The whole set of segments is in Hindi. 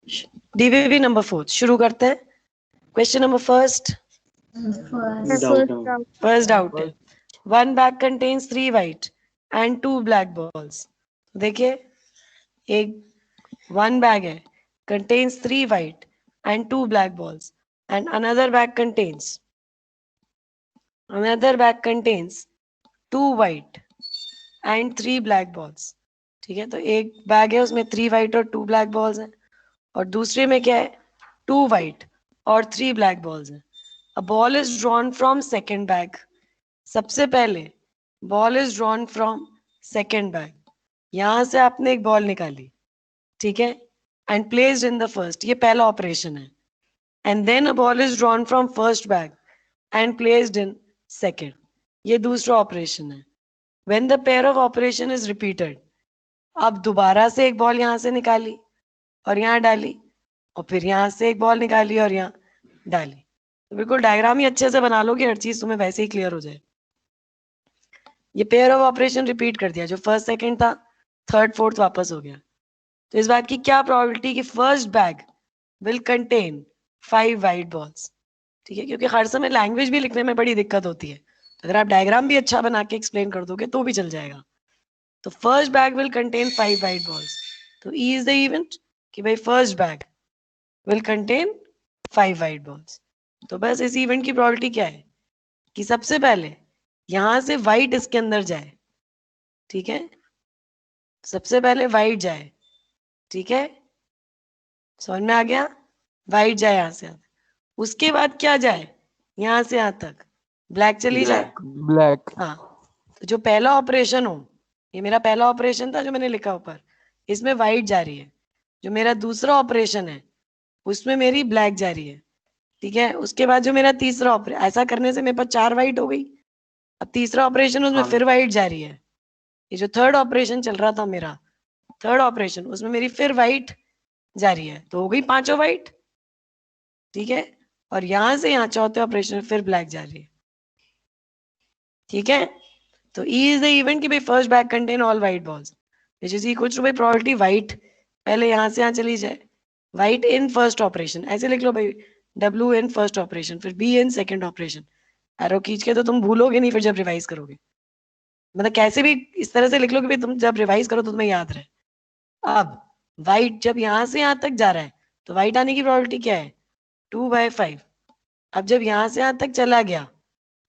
डीवीवी नंबर 4 शुरू करते हैं। क्वेश्चन नंबर फर्स्ट डाउट है। One bag contains 3 white and 2 black balls। देखिए एक वन बैग है, contains 3 white and 2 black balls, and another bag contains 2 white and 3 black balls। ठीक है, तो एक बैग है उसमें 3 white और 2 black balls हैं, और दूसरे में क्या है 2 white और 3 black balls हैं। A ball is drawn from second bag। सबसे पहले ball is drawn from second bag। यहां से आपने एक बॉल निकाली, ठीक है, and placed in the first। ये पहला ऑपरेशन है। And then a ball is drawn from first bag and placed in second। ये दूसरा ऑपरेशन है। When the pair of operation is repeated, अब दोबारा से एक बॉल यहां से निकाली और यहाँ डाली, और फिर यहाँ से एक बॉल निकाली और यहाँ डाली। तो बिल्कुल डायग्राम ही अच्छे से बना लो कि हर चीज तुम्हें वैसे ही क्लियर हो जाए। ये पेयर ऑफ ऑपरेशन रिपीट कर दिया, जो फर्स्ट सेकंड था थर्ड फोर्थ वापस हो गया। तो इस बात की क्या प्रोबेबिलिटी कि first bag will contain 5 white balls. ठीक है, क्योंकि हर समय लैंग्वेज भी लिखने में बड़ी दिक्कत होती है, तो अगर आप डायग्राम भी अच्छा बना के एक्सप्लेन कर दोगे तो भी चल जाएगा। तो first bag will contain 5 white balls. तो ई इज द इवेंट कि भाई first bag will contain 5 white balls. तो बस इस इवेंट की प्रोबेबिलिटी क्या है कि सबसे पहले यहां से वाइट इसके अंदर जाए। ठीक है, सबसे पहले वाइट जाए। ठीक है, समझ में आ गया, वाइट जाए यहां से, उसके बाद क्या जाए यहां से यहां तक ब्लैक चली जाए। ब्लैक। हाँ, तो जो पहला ऑपरेशन हो, ये मेरा पहला ऑपरेशन था जो मैंने लिखा ऊपर, इसमें वाइट जा रही है। जो मेरा दूसरा ऑपरेशन है उसमें मेरी ब्लैक जा रही है। ठीक है, उसके बाद जो मेरा तीसरा ऑपरेशन, ऐसा करने से मेरे पास 4 वाइट हो गई। अब तीसरा ऑपरेशन उसमें फिर वाइट जा रही है। ये जो थर्ड ऑपरेशन चल रहा था मेरा, थर्ड ऑपरेशन, उसमें मेरी फिर वाइट जा रही है, तो हो गई 5 वाइट। ठीक है, और यहां से यहाँ चौथे ऑपरेशन फिर ब्लैक जा रही है। ठीक है, तो E इज द इवेंट कि भाई first bag contain all white balls, which is equal to भाई प्रोबेबिलिटी वाइट पहले यहां से यहाँ चली जाए, वाइट इन फर्स्ट ऑपरेशन, ऐसे लिख लो भाई, W इन फर्स्ट ऑपरेशन, फिर B in second operation. Arrow खींच के तो तुम भूलोगे नहीं फिर जब रिवाइज करोगे, मतलब कैसे भी इस तरह से लिख लो कि भाई तुम जब रिवाइज करो तो तुम्हें याद रहे। अब वाइट जब यहां से यहां तक जा रहा है तो वाइट आने की प्रोबेबिलिटी क्या है 2/5। अब जब यहां से यहां तक चला गया,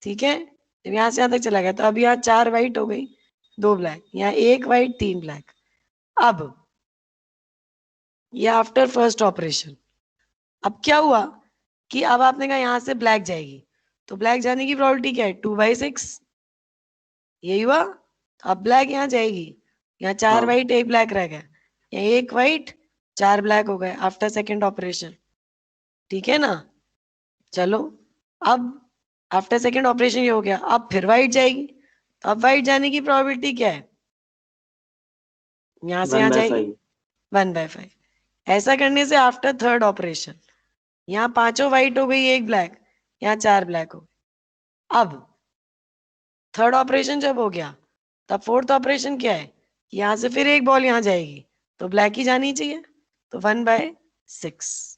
ठीक है, जब यहां से यहां तक चला गया तो अब यहाँ 4 वाइट हो गई 2 ब्लैक, यहाँ 1 वाइट 3 ब्लैक। अब ये आफ्टर फर्स्ट ऑपरेशन, अब क्या हुआ कि अब आपने कहा यहां से ब्लैक जाएगी, तो ब्लैक जाने की प्रोबेबिलिटी क्या है 2/6। यही हुआ, तो अब ब्लैक यहाँ जाएगी, यहाँ 4 वाइट 1 ब्लैक रह गया, यहाँ 1 वाइट 4 ब्लैक हो गए आफ्टर सेकेंड ऑपरेशन। ठीक है ना, चलो अब आफ्टर सेकेंड ऑपरेशन ये हो गया, अब फिर वाइट जाएगी, तो अब वाइट जाने की प्रोबेबिलिटी क्या है, यहां से यहां जाएगी 1/5। ऐसा करने से आफ्टर थर्ड ऑपरेशन यहाँ 5 वाइट हो गई 1 ब्लैक, यहाँ 4 ब्लैक हो गए। अब थर्ड ऑपरेशन जब हो गया तब फोर्थ ऑपरेशन क्या है, यहां से फिर एक बॉल यहां जाएगी, तो ब्लैक ही जानी चाहिए, तो 1/6।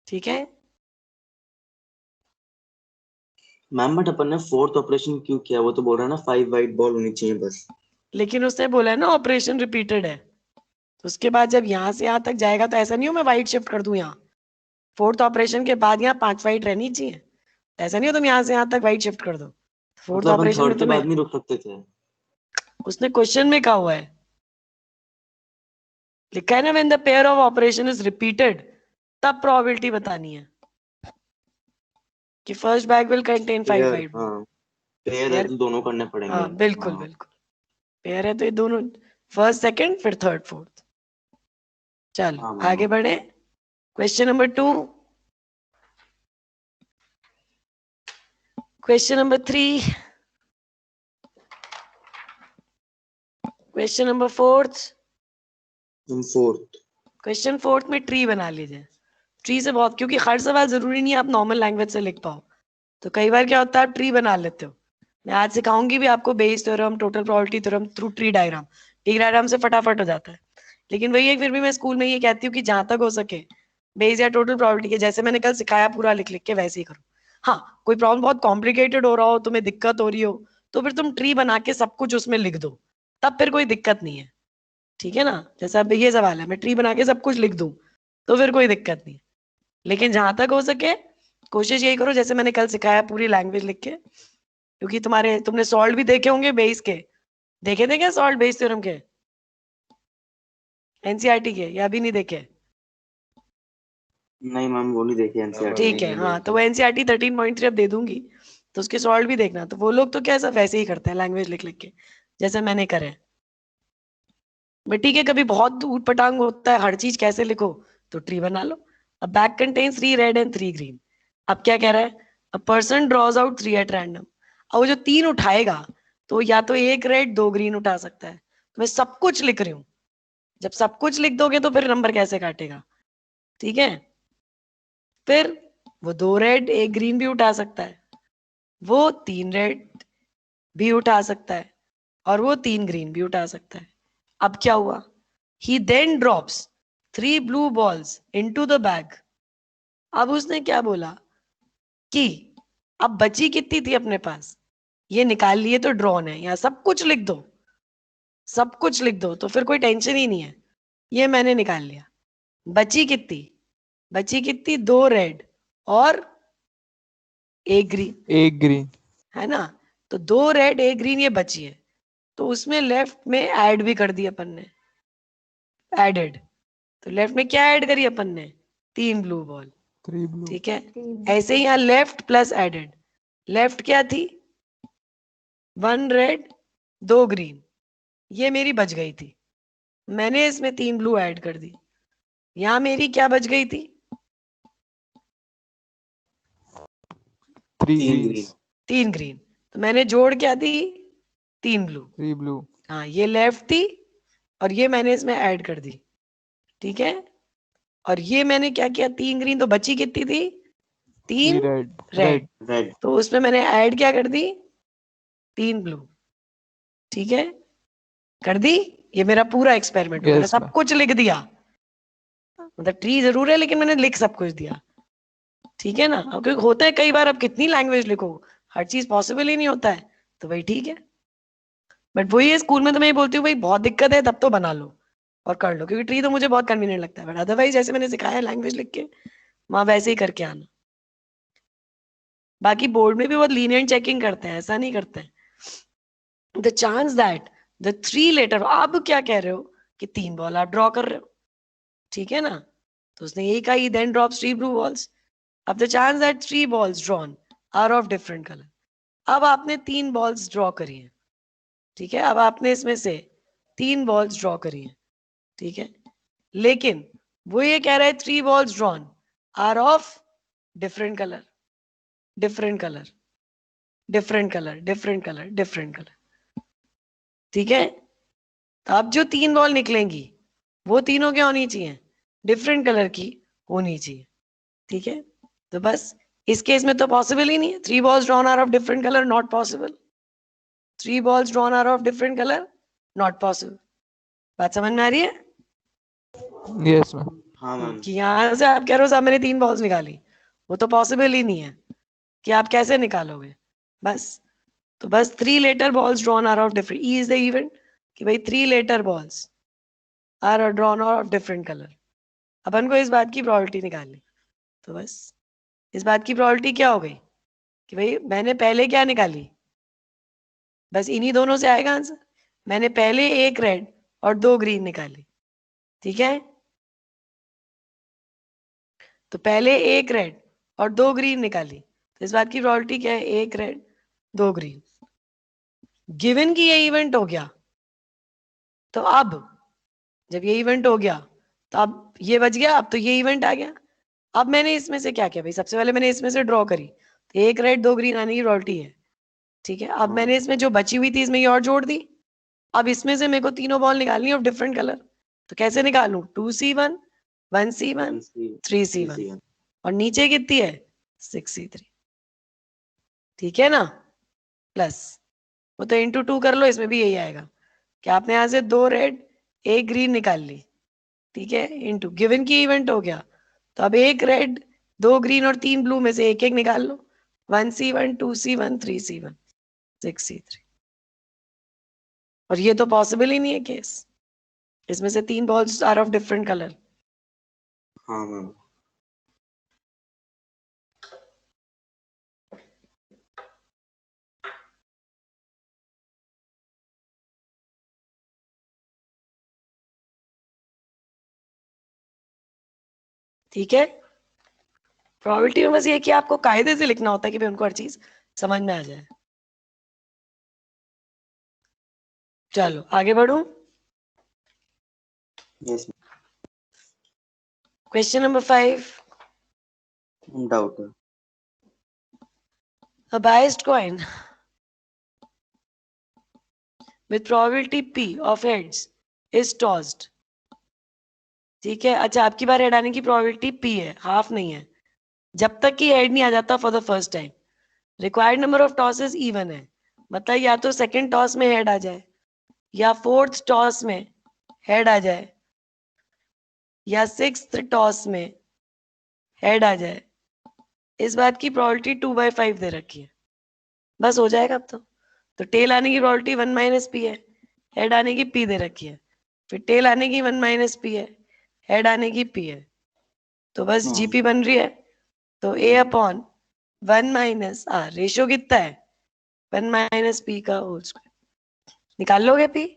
ठीक है मैम, बट अपन ने फोर्थ ऑपरेशन क्यों किया? वो तो बोल रहा है ना 5 वाइट बॉल होनी चाहिए बस। लेकिन उसने बोला है ना ऑपरेशन रिपीटेड है, तो उसके बाद जब यहां से यहां तक जाएगा तो ऐसा नहीं हो मैं वाइट शिफ्ट कर दूं यहाँ, फोर्थ ऑपरेशन के बाद यहाँ 5 वाइट रहनी चाहिए, ऐसा नहीं हो तुम यहां से यहां तक वाइट शिफ्ट कर दो। फोर्थ मतलब अपन ऑपरेशन में थर्ड के बाद तुम्हें, नहीं रुक सकते थे? उसने क्वेश्चन में कहा हुआ है, लिखा है ना when the pair of operation is repeated, तब प्रोबेबिलिटी बतानी है कि first bag will contain 5 white. हाँ, पेयर है तो दोनों करने पड़ेंगे। हाँ बिल्कुल बिल्कुल, पेयर है तो ये दोनों, फर्स्ट सेकंड फिर थर्ड फोर्थ। चलो आगे बढ़े, question number 2। Question number 3, question number 4। Question 4 में ट्री बना लीजिए। ट्री से बहुत, क्योंकि हर सवाल जरूरी नहीं है आप नॉर्मल लैंग्वेज से लिख पाओ, तो कई बार क्या होता है आप ट्री बना लेते हो। मैं आज सिखाऊंगी भी आपको Bayes theorem, total probability theorem through tree diagram, ठीक डायग्राम से फटाफट हो जाता है। लेकिन वही है, फिर भी मैं स्कूल में ये कहती हूँ कि जहां तक हो सके बेस या टोटल प्रोबेबिलिटी के जैसे मैंने कल सिखाया पूरा लिख लिख के वैसे ही करो। हाँ, कोई प्रॉब्लम बहुत कॉम्प्लिकेटेड हो रहा हो, तुम्हें दिक्कत हो रही हो, तो फिर तुम ट्री बना के सब कुछ उसमें लिख दो, तब फिर कोई दिक्कत नहीं है। ठीक है ना, जैसे अब ये सवाल है, मैं ट्री बना के सब कुछ लिख दूं तो फिर कोई दिक्कत नहीं है। लेकिन जहां तक हो सके कोशिश यही करो जैसे मैंने कल सिखाया पूरी लैंग्वेज लिख के, क्योंकि तुमने सॉल्व भी देखे होंगे बेस के, देखे थे क्या सॉल्व बेस थ्योरम के एनसीईआरटी के, या अभी नहीं देखे? नहीं मैम, वो नहीं देखी एनसीईआरटी ठीक है, हाँ, तो वो एनसीईआरटी 13.3 अब दे दूंगी, तो उसके सॉल्व भी देखना। तो वो लोग तो क्या सब वैसे ही करते हैं लैंग्वेज लिख लिख के जैसे मैंने करे। बट ठीक है, कभी बहुत ऊट पटांग होता है हर चीज कैसे लिखो, तो ट्री बना लो। अब bag contains 3 red and 3 green. अब क्या कह रहा है, a person draws out 3 at random. अब वो जो 3 उठाएगा तो या तो 1 रेड 2 ग्रीन उठा सकता है। तो मैं सब कुछ लिख रही हूँ, जब सब कुछ लिख दोगे तो फिर नंबर कैसे काटेगा? ठीक है, फिर वो 2 रेड 1 ग्रीन भी उठा सकता है, वो 3 रेड भी उठा सकता है, और वो 3 ग्रीन भी उठा सकता है। अब क्या हुआ, he then drops 3 blue balls into the bag. अब उसने क्या बोला कि अब बची कितनी थी अपने पास, ये निकाल लिए तो ड्रॉन है, यहाँ सब कुछ लिख दो, सब कुछ लिख दो, तो फिर कोई टेंशन ही नहीं है। ये मैंने निकाल लिया, बची कितनी, बची कितनी 2 रेड और 1 ग्रीन, 1 ग्रीन। है ना? तो 2 रेड 1 ग्रीन ये बची है, तो उसमें लेफ्ट में ऐड भी कर दी अपन ने, एडेड। तो लेफ्ट में क्या ऐड करी अपन ने, 3 ब्लू बॉल। 3 ब्लू। ठीक है, ऐसे ही यहाँ लेफ्ट प्लस एडेड, लेफ्ट क्या थी 1 रेड 2 ग्रीन, ये मेरी बच गई थी, मैंने इसमें 3 ब्लू ऐड कर दी, यहाँ मेरी क्या बच गई थी 3 3 ग्रीन। ग्रीन। 3 ग्रीन, तो मैंने जोड़ क्या दी 3 ब्लू। 3 ब्लू। हाँ, ये लेफ्ट थी और ये मैंने इसमें ऐड कर दी। ठीक है, और ये मैंने क्या किया 3 ग्रीन, तो बची कितनी थी 3 3 रेड। Red, red. तो उसमें मैंने ऐड क्या कर दी 3 ब्लू। ठीक है, कर दी। ये मेरा पूरा एक्सपेरिमेंट हो, मैंने यस सब मैम। कुछ लिख दिया, मतलब ट्री जरूर है लेकिन मैंने लिख सब कुछ दिया। ठीक है ना, अब क्योंकि होता है कई बार अब कितनी लैंग्वेज लिखो, हर चीज पॉसिबल ही नहीं होता है, तो वही ठीक है। बट वही है, स्कूल में तो मैं ये बोलती हूँ भाई बहुत दिक्कत है तब तो बना लो और कर लो, क्योंकि ट्री तो मुझे बहुत कन्वीनियंट लगता है, बट अदरवाइज जैसे मैंने सिखाया लैंग्वेज लिख के वहां वैसे ही करके आना। बाकी बोर्ड में भी बहुत लीनियंट चेकिंग करते हैं, ऐसा नहीं करते हैं। The chance that the 3 letter, अब क्या कह रहे हो कि 3 बॉल आप ड्रॉ कर रहे हो, ठीक है ना, तो उसने यही कहा ही देन ड्रॉप्स 3 ब्लू बॉल्स। अब the chance that 3 balls drawn are of different colour. अब आपने 3 बॉल्स ड्रॉ करी है, ठीक है, अब आपने इसमें से 3 बॉल्स ड्रॉ करी है, ठीक है, लेकिन वो ये कह रहा है 3 balls drawn are of different colour, different colour, different colour, different colour, different colour. ठीक है, तो अब जो 3 बॉल निकलेंगी वो तीनों क्या होनी चाहिए, डिफरेंट कलर की होनी चाहिए। ठीक है, तो बस इस केस में तो पॉसिबल ही नहीं है, 3 balls drawn are of different color, not possible, 3 balls drawn are of different color, not possible। बात समझ में आ रही है? Yes ma'am. हाँ मैम। कि यहाँ से आप कह रहे हो साहब मैंने 3 balls निकाली, वो तो पॉसिबल ही नहीं है, कि आप कैसे निकालोगे? बस, तो बस 3 later balls drawn are of different, E is the event, कि भाई 3 later balls are drawn of different color। अपन को इस बात की प्रोबेबिलिटी निकालनी, तो बस इस बात की प्रोबेबिलिटी क्या हो गई कि भाई मैंने पहले क्या निकाली, बस इन्हीं दोनों से आएगा आंसर। मैंने पहले 1 रेड और 2 ग्रीन निकाली, ठीक है, तो पहले 1 रेड और 2 ग्रीन निकाली, तो इस बात की प्रोबेबिलिटी क्या है 1 रेड 2 ग्रीन। गिवन कि ये इवेंट हो गया, तो अब जब ये इवेंट हो गया तो अब ये बच गया, अब तो ये इवेंट आ गया। अब मैंने इसमें से क्या किया भाई, सबसे पहले मैंने इसमें से ड्रॉ करी, तो 1 रेड 2 ग्रीन आने की प्रोबेबिलिटी है, ठीक है। अब मैंने इसमें जो बची हुई थी इसमें ये और जोड़ दी। अब इसमें से मेरे को तीनों बॉल निकालनी है ऑफ डिफरेंट कलर, तो कैसे निकालूं, 2C1 1C1 3C1, और नीचे कितनी है 6C3, ठीक है ना, प्लस वो तो इंटू 2 कर लो, इसमें भी यही आएगा, कि आपने यहाँ से 2 रेड 1 ग्रीन निकाल ली, ठीक है, इनटू गिवन की इवेंट हो गया, तो अब 1 रेड 2 ग्रीन और 3 ब्लू में से एक एक निकाल लो, 1C1 2C1 3C1 6C3, और ये तो पॉसिबल ही नहीं है केस, इसमें से 3 balls are of different colour. हाँ मैम। ठीक है, प्रोबेबिलिटी में बस ये कि आपको कायदे से लिखना होता है कि भाई उनको हर चीज समझ में आ जाए। चलो आगे बढ़ूं। Yes question number 5, ma'am, doubt है। a biased coin with probability P of heads is tossed। ठीक है, अच्छा आपकी बार हेड आने की प्रोबेबिलिटी P है, हाफ नहीं है, जब तक कि हेड नहीं आ जाता for the first time. Required number of tosses even है, मतलब या तो सेकंड टॉस में हेड आ जाए, या फोर्थ टॉस में हेड आ जाए, या सिक्स्थ टॉस में हेड आ जाए। इस बात की प्रोबेबिलिटी 2/5 दे रखी है, बस हो जाएगा अब तो टेल आने की प्रोबेबिलिटी 1 - P है, हेड आने की P दे रखी है, फिर टेल आने की 1 - P है, हेड आने की P है, तो बस हाँ। जीपी बन रही है। तो A/1 - R रेशियो कितना है, 1 - P का होल स्क्वायर, निकाल लोगे P।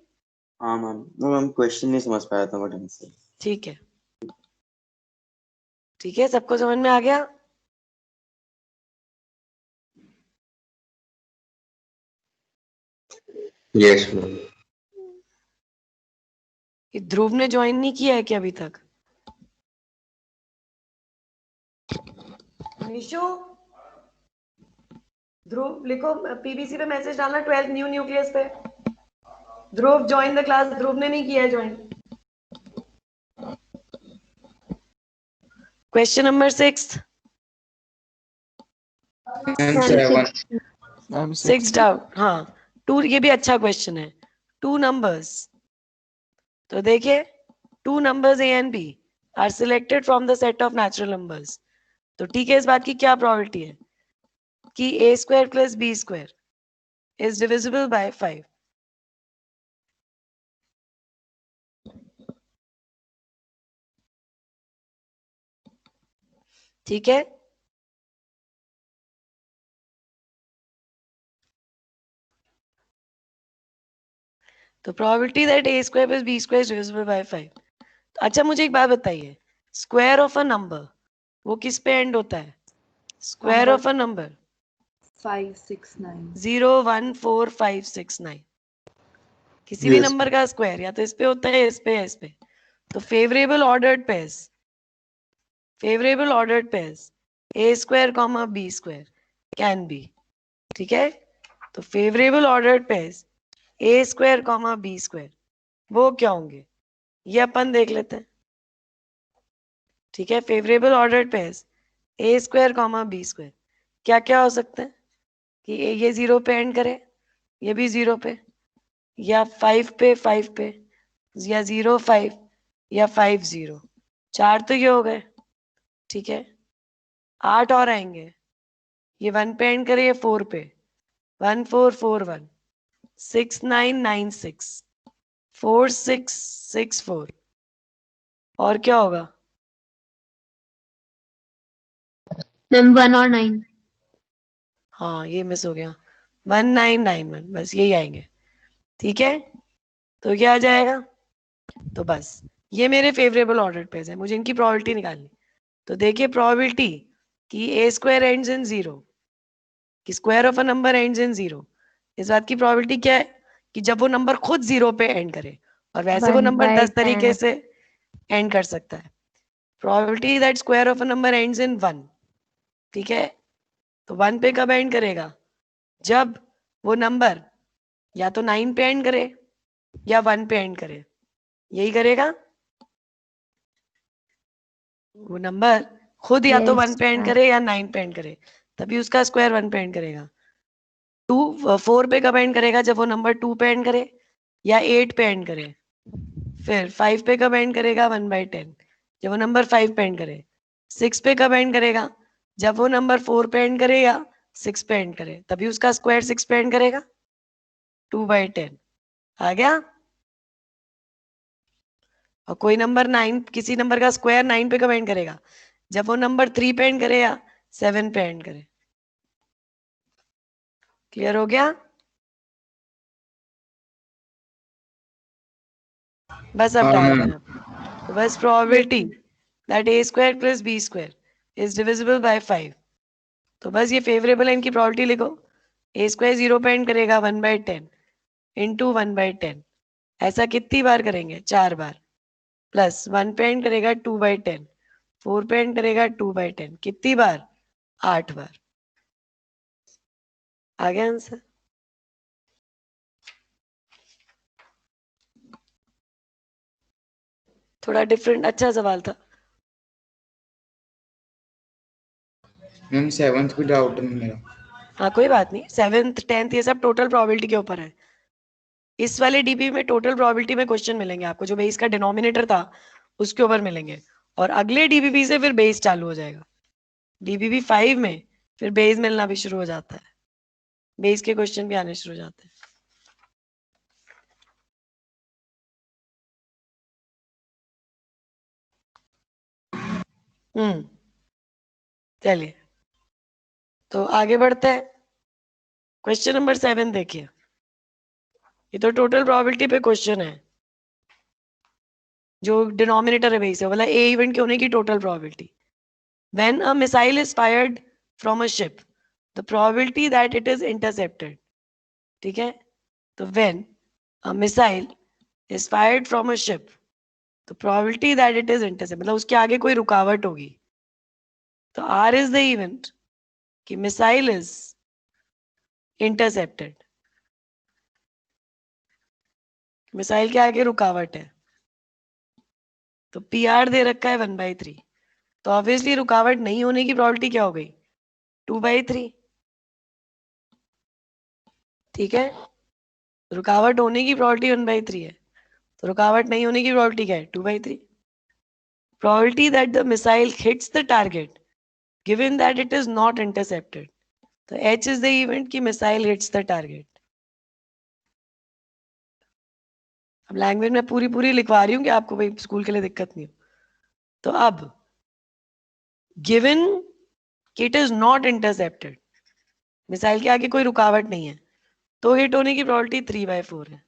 हाँ मैम, मैम क्वेश्चन नहीं समझ पाया था मैं ढंग से। ठीक है, ठीक है, सबको समझ में आ गया। Yes ma'am. ये ध्रुव ने ज्वाइन नहीं किया है क्या अभी तक? निशु, ध्रुव लिखो, पीबीसी पे मैसेज डालना 12th न्यू न्यूक्लियस पे, ध्रुव ज्वाइन द क्लास। ध्रुव ने नहीं किया है join. Question number 6, I'm 6 6. Doubt, हाँ 2, ये भी अच्छा क्वेश्चन है। 2 नंबर्स, तो देखिए 2 numbers A and B are selected from the set of natural numbers, तो ठीक है, इस बात की क्या प्रोबेबिलिटी है कि A² + B² is divisible by 5। ठीक है, तो probability that A² + B² is divisible by 5। अच्छा मुझे एक बात बताइए, स्क्वायर ऑफ अ नंबर वो किस पे एंड होता है? स्क्वायर ऑफ अ नंबर 5 6 9 0 1 4 5 6 9, किसी भी यस नंबर का स्क्वायर या तो इस पे होता है, इस पे या इस पे। तो favourable ordered pairs, favourable ordered pairs A², B² can be, ठीक है, तो favourable ordered pairs A², B² वो क्या होंगे, ये अपन देख लेते हैं। ठीक है, favourable ordered pairs A², B² क्या क्या हो सकते हैं कि ये 0 पे एंड करे, ये भी 0 पे, या 5 पे 5 पे, या 0 5, या 5 0, 4 तो ये हो गए। ठीक है, 8 और आएंगे, ये 1 पे एंड करे, ये 4 पे, 1 4 4 1, 6 9 9 6, 4 6 6 4, और क्या होगा? मैम 1 और 9। हाँ ये मिस हो गया, 1 9 9 1, बस यही आएंगे। ठीक है, तो क्या आ जाएगा, तो बस ये मेरे फेवरेबल ऑर्डर पेज है, मुझे इनकी प्रोबेबिलिटी निकालनी। तो देखिए प्रोबेबिलिटी कि A² एंड्स इन 0, कि square of a number ends इन 0, इस बात की प्रोबेबिलिटी क्या है कि जब वो नंबर खुद 0 पे एंड करे, और वैसे वो 1 नंबर by 10 तरीके 10। से एंड कर सकता है। Probability that square of a number ends इन 1, ठीक है, तो 1 पे कब एंड करेगा, जब वो नंबर या तो 9 पे एंड करे या 1 पे एंड करे, यही करेगा वो नंबर खुद, या तो 1 Yes, पे एंड ma'am. करे या 9 पे एंड करे, तभी उसका स्क्वायर 1 पे एंड करेगा। 4 पे कब एंड करेगा, जब वो नंबर 2 पे एंड करे या 8 पे एंड करे, फिर 5 पे कब एंड करेगा 1/10, जब वो नंबर 5 पे एंड करे। 6 पे कब एंड करेगा, जब वो नंबर 4 पे एंड करे या 6 पे एंड करे, तभी उसका स्क्वायर 6 पे एंड करेगा, 2/10 आ गया। और कोई नंबर 9, किसी नंबर का स्क्वायर 9 पे कब एंड करेगा, जब वो नंबर 3 पे एंड करे या 7 पे एंड करे। क्लियर हो गया? बस अब डायग्राम। तो बस probability that a square plus b square is divisible by 5, तो बस ये फेवरेबल है, इनकी प्रोबेबिलिटी लिखो। a स्क्वायर 0 पे एंड करेगा 1/10 इंटू 1/10, ऐसा कितनी बार करेंगे, 4 बार, प्लस 1 पे एंड करेगा 2/10, 4 पे एंड करेगा 2/10, कितनी बार, 8 बार। आ गया आंसर? थोड़ा डिफरेंट, अच्छा सवाल था। मैम 7th भी डाउट है मेरा। हाँ कोई बात नहीं, 7th 10th ये सब टोटल प्रोबेबिलिटी के ऊपर है। इस वाले डीबी में टोटल प्रोबेबिलिटी में क्वेश्चन मिलेंगे आपको, जो बेस का डिनोमिनेटर था उसके ऊपर मिलेंगे, और अगले डीबीबी से फिर बेस चालू हो जाएगा। डीबीबी 5 में फिर बेस मिलना भी शुरू हो जाता है, बेस के क्वेश्चन भी आने शुरू हो जाते हैं। चलिए तो आगे बढ़ते हैं। क्वेश्चन नंबर 7 देखिए, ये तो टोटल प्रोबेबिलिटी पे क्वेश्चन है, जो डिनोमिनेटर है बेस है, बोला ए इवेंट के होने की total probability. When a missile is fired from a ship, the probability that it is intercepted, ठीक है, तो when a missile is fired from a ship, the probability that it is intercept, मतलब उसके आगे कोई रुकावट होगी, तो आर इज द इवेंट कि मिसाइल इज इंटरसेप्टेड, मिसाइल के आगे रुकावट है, तो पी आर दे रखा है 1/3, तो ऑब्वियसली रुकावट नहीं होने की प्रोबेबिलिटी क्या हो गई, 2/3, ठीक है। रुकावट होने की प्रोबेबिलिटी 1/3 है, तो रुकावट नहीं होने की प्रोबेबिलिटी क्या है, 2/3। Probability that the missile hits the target given that it is not intercepted, तो एच इज द इवेंट की मिसाइल हिट्स द टारगेट। अब लैंग्वेज में पूरी पूरी लिखवा रही हूँ कि आपको भाई स्कूल के लिए दिक्कत नहीं हो। तो अब गिवन कि it is not intercepted, missile के आगे कोई रुकावट नहीं है, तो हिट होने की प्रोबेबिलिटी 3/4 है।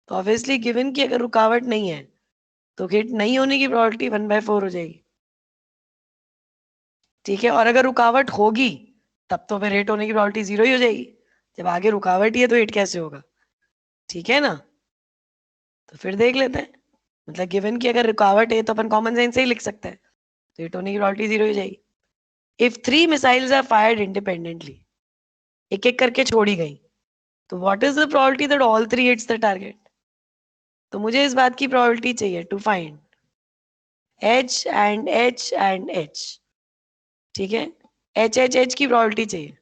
तो ऑब्वियसली गिवन की अगर रुकावट नहीं है तो हिट नहीं होने की प्रोबेबिलिटी 1/4 हो जाएगी, ठीक है। और अगर रुकावट होगी तब तो फिर हिट होने की प्रोबेबिलिटी 0 ही हो जाएगी, जब आगे रुकावट ही है तो हिट कैसे होगा, ठीक है ना। तो फिर देख लेते हैं, मतलब गिवन की अगर रुकावट है तो अपन कॉमन सेंस से ही लिख सकते हैं, तो हिट होने की प्रोबेबिलिटी 0 हो जाएगी। If 3 missiles are fired independently, एक एक करके छोड़ी गई, तो what is the probability that all 3 hits the target. तो मुझे इस बात की प्रोबेबिलिटी चाहिए to find H and H and H, ठीक है, एच एच एच की प्रोबेबिलिटी चाहिए,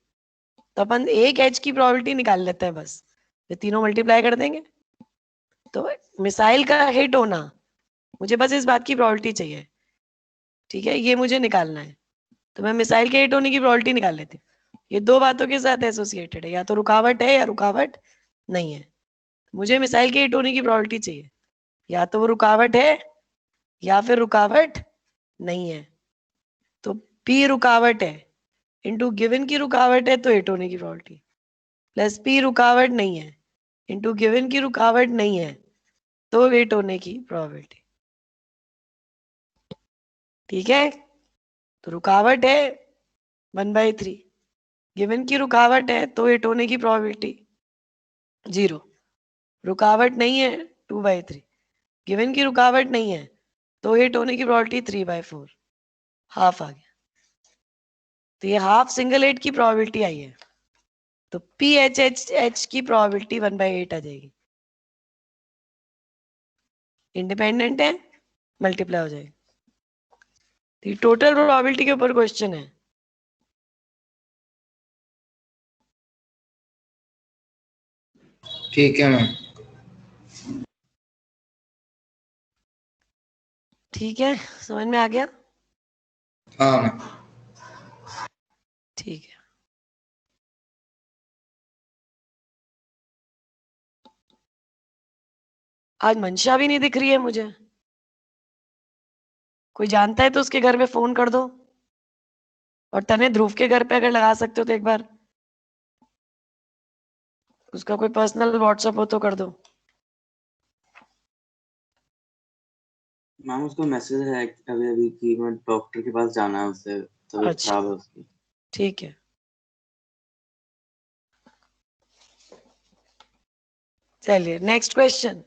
तो अपन एक एच की प्रोबेबिलिटी निकाल लेते हैं, बस ये तीनों मल्टीप्लाई कर देंगे। तो मिसाइल का हिट होना, मुझे बस इस बात की प्रोबेबिलिटी चाहिए, ठीक है, ये मुझे निकालना है, तो मैं मिसाइल के हिट होने की प्रोबेबिलिटी निकाल लेती हूँ। ये दो बातों के साथ एसोसिएटेड है, या तो रुकावट है या रुकावट नहीं है। मुझे मिसाइल के हिट होने की प्रोबेबिलिटी चाहिए, या तो वो रुकावट है या फिर रुकावट नहीं है। तो पी रुकावट है इंटू गिवन की रुकावट है तो हिट होने की प्रोबेबिलिटी, प्लस पी रुकावट नहीं है इंटू गिवन की रुकावट नहीं है तो हिट होने की प्रोबेबिलिटी, ठीक है। तो रुकावट है 1/3, गिवन की रुकावट है तो हिट होने की प्रोबेबिलिटी 0, रुकावट नहीं है 2/3, गिवन की रुकावट नहीं है तो हिट होने की प्रोबेबिलिटी 3/4, हाफ आ गया। तो ये हाफ सिंगल हिट की प्रोबेबिलिटी आई है, तो पी एच एच एच की प्रोबेबिलिटी 1/8 आ जाएगी, इंडिपेंडेंट है, मल्टीप्लाई हो जाएगी। तो ये टोटल प्रोबेबिलिटी के ऊपर क्वेश्चन है। ठीक है मैम। ठीक है, समझ में आ गया? हाँ मैम। ठीक है। आज मंशा भी नहीं दिख रही है मुझे। कोई जानता है तो उसके घर में फोन कर दो, और तने ध्रुव के घर पे अगर लगा सकते हो तो एक बार उसका कोई पर्सनल व्हाट्सएप हो तो कर दो। मैम उसको मैसेज है अभी अभी कि मैं डॉक्टर के पास जाना है, उससे तबीयत अच्छा, खराब है उसकी। ठीक है। चलिए नेक्स्ट क्वेश्चन।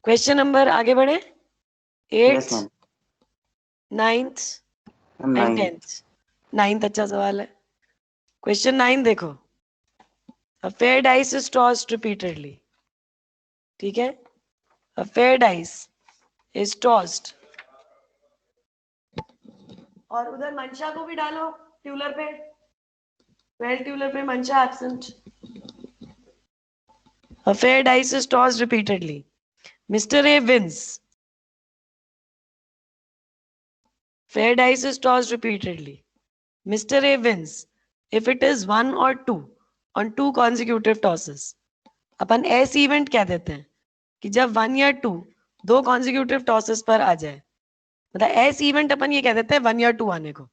क्वेश्चन नंबर आगे बढ़े। Yes 8th, ma'am. 9th and 9। 10th। 9th अच्छा सवाल है। क्वेश्चन 9 देखो। A fair dice is tossed repeatedly. ठीक है, A fair dice is tossed। और उधर मंशा को भी डालो ट्यूलर पे। 12 ट्यूलर पे मंशा absent. A fair dice is tossed repeatedly. Mr. A wins. Fair dice is tossed repeatedly. Mr. A wins if it is 1 or 2 on 2 consecutive tosses. अपन ऐसे इवेंट कह देते हैं कि जब 1 या 2 दो कॉन्जिक्यूटिव टॉसेस पर आ जाए, मतलब ऐसे इवेंट अपन ये कह देते हैं 1 या 2 आने को।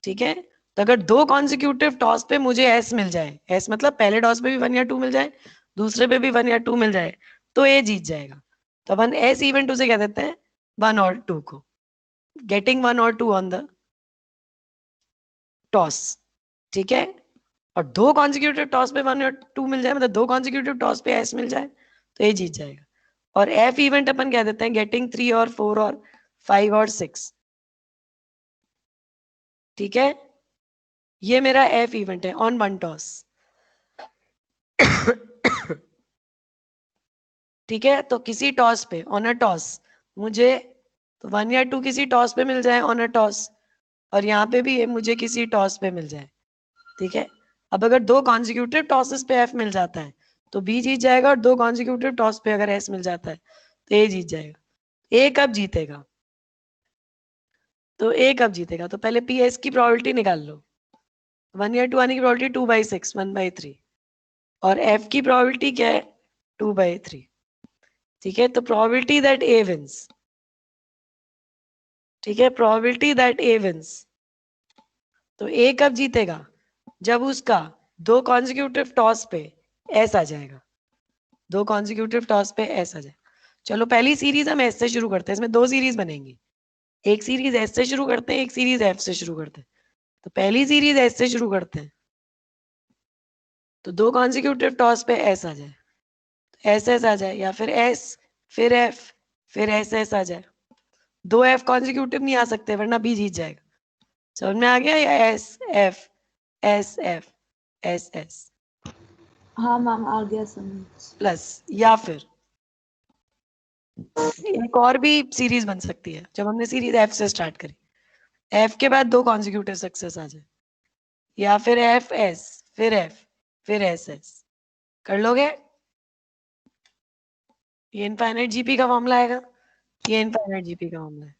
ठीक है, तो अगर दो कॉन्जिक्यूटिव टॉस पे मुझे एस मिल जाए, एस मतलब पहले टॉस पे भी 1 या 2 मिल जाए, दूसरे पे भी 1 या 2 मिल जाए, तो ए जीत जाएगा। तो अपन ऐसे इवेंट उसे कह देते हैं 1 और 2 को, गेटिंग 1 और 2 ऑन द टॉस। ठीक है, और दो कॉन्जिक्यूटिव टॉस पे 1 और 2 मिल जाए, मतलब दो कॉन्जिक्यूटिव टॉस पे एस मिल जाए, तो ये जीत जाएगा। और एफ इवेंट अपन कह देते हैं गेटिंग 3 और 4 और 5 और 6। ठीक है, ये मेरा एफ इवेंट है ऑन 1 टॉस। ठीक है, तो किसी टॉस पे ऑन अ टॉस मुझे तो 1 या 2 किसी टॉस पे मिल जाए ऑन अ टॉस, और यहाँ पे भी मुझे किसी टॉस पे मिल जाए। ठीक है, अब अगर दो कॉन्जिक्यूटिव टॉसेस पे एफ मिल जाता है तो बी जीत जाएगा, और दो कॉन्जिक्यूटिव टॉस पे अगर एस मिल जाता है तो ए जीत जाएगा। ए कब जीतेगा? तो ए कब जीतेगा, तो पहले पी एस की प्रोबेबिलिटी निकाल लो। 1 या 2 आने की प्रोबेबिलिटी 2/6, 1/3, और एफ की प्रोबेबिलिटी क्या है? 2/3। ठीक है, तो प्रोबेबिलिटी दैट ए विंस। ठीक है, प्रोबेबिलिटी दैट ए विंस। तो ए कब जीतेगा? जब उसका दो कॉन्जिक्यूटिव टॉस पे एस आ जाएगा, दो कॉन्जिक्यूटिव टॉस पे एस आ जाए। चलो पहली सीरीज हम एस से शुरू करते हैं, इसमें दो सीरीज बनेंगी। एक सीरीज एस से शुरू करते हैं, एक सीरीज एफ से शुरू करते हैं। तो पहली सीरीज एस से शुरू करते हैं, तो दो कॉन्जिक्यूटिव टॉस पे एस आ जाए, एस एस आ जाए, या फिर एस फिर एफ फिर एस एस आ जाए। दो एफ कॉन्जिक्यूटिव नहीं आ सकते वरना बी जीत जाएगा। समझ में आ गया? या S F S F S S हाँ मैम आ गया समझ। प्लस, या फिर एक और भी सीरीज बन सकती है। जब हमने सीरीज एफ से स्टार्ट करी, एफ के बाद दो कॉन्जिक्यूटिव सक्सेस आ जाए, या फिर एफ एस फिर एफ फिर एस एस। कर लोगे? ये इनफाइनाइट जीपी का मामला आएगा, ये इनफाइनाइट जीपी का मामला है।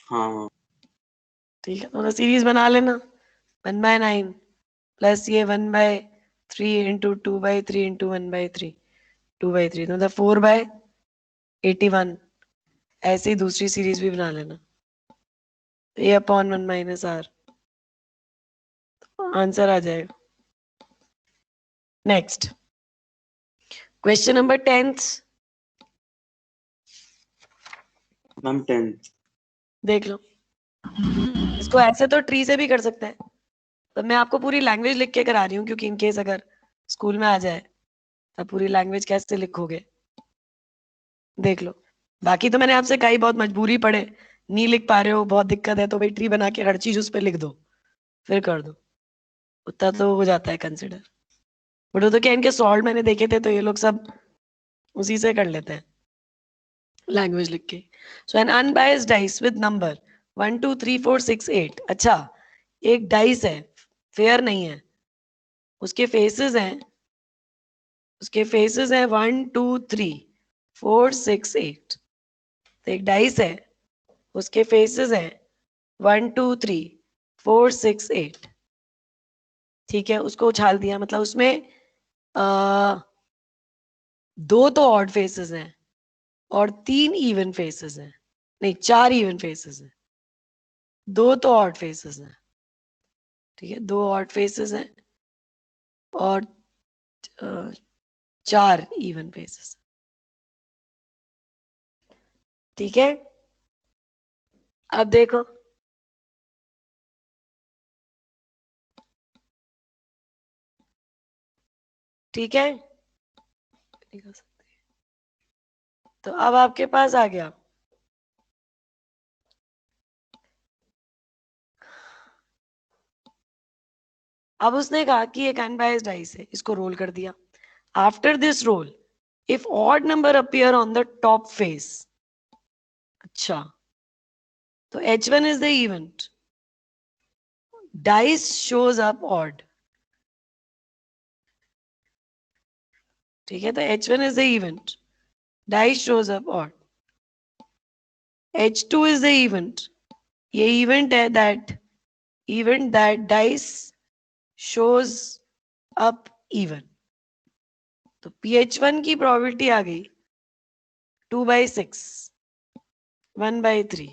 हाँ ठीक है, तो सीरीज बना लेना 1/9 प्लस ये 1/3 इंटू 2/3 इंटू 1/3 2/3, तो मतलब 4/81। ऐसे ही दूसरी सीरीज भी बना लेना, ए अपॉन 1 माइनस आर, आंसर आ जाएगा। Next question number 10th ma'am 10th। देख लो। इसको ऐसे तो ट्री से भी कर सकते हैं, तो मैं आपको पूरी लैंग्वेज लिख के करा रही हूँ, क्योंकि इनकेस अगर स्कूल में आ जाए तब पूरी लैंग्वेज कैसे लिखोगे। देख लो, बाकी तो मैंने आपसे कही बहुत मजबूरी पड़े नहीं लिख पा रहे हो, बहुत दिक्कत है, तो भाई ट्री बना के हर चीज उस पर लिख दो फिर कर दो, उतना तो हो जाता है कंसिडर। बट वो तो क्या, इनके सॉल्व मैंने देखे थे तो ये लोग सब उसी से कर लेते हैं लैंग्वेज लिख के। So an unbiased dice with number 1 2 3 4 6 8। अच्छा, एक डाइस है, फेयर नहीं है, उसके फेसेस हैं, 1 2 3 4 6 8। तो एक डाइस है, उसके फेसेस हैं 1 2 3 4 6 8। ठीक है, उसको उछाल दिया, मतलब उसमें दो तो ऑड फेसेस हैं और 3 इवन फेसेस हैं, नहीं 4 इवन फेसेस हैं, दो तो ऑड फेसेस हैं। ठीक है, 2 ऑड फेसेस हैं और 4 इवन फेसेस। ठीक है, अब देखो ठीक है, तो अब आपके पास आ गया अब उसने कहा कि एक अनबायस्ड डाइस है, इसको रोल कर दिया। After this roll if odd number appear on the top face, अच्छा तो H1 is the event, dice shows up odd। ठीक है, तो H1 is the event, dice shows up odd। H2 is the event, ये event है that dice shows up even। तो PH1 की प्रोबेबिलिटी आ गई 2/6, 1/3,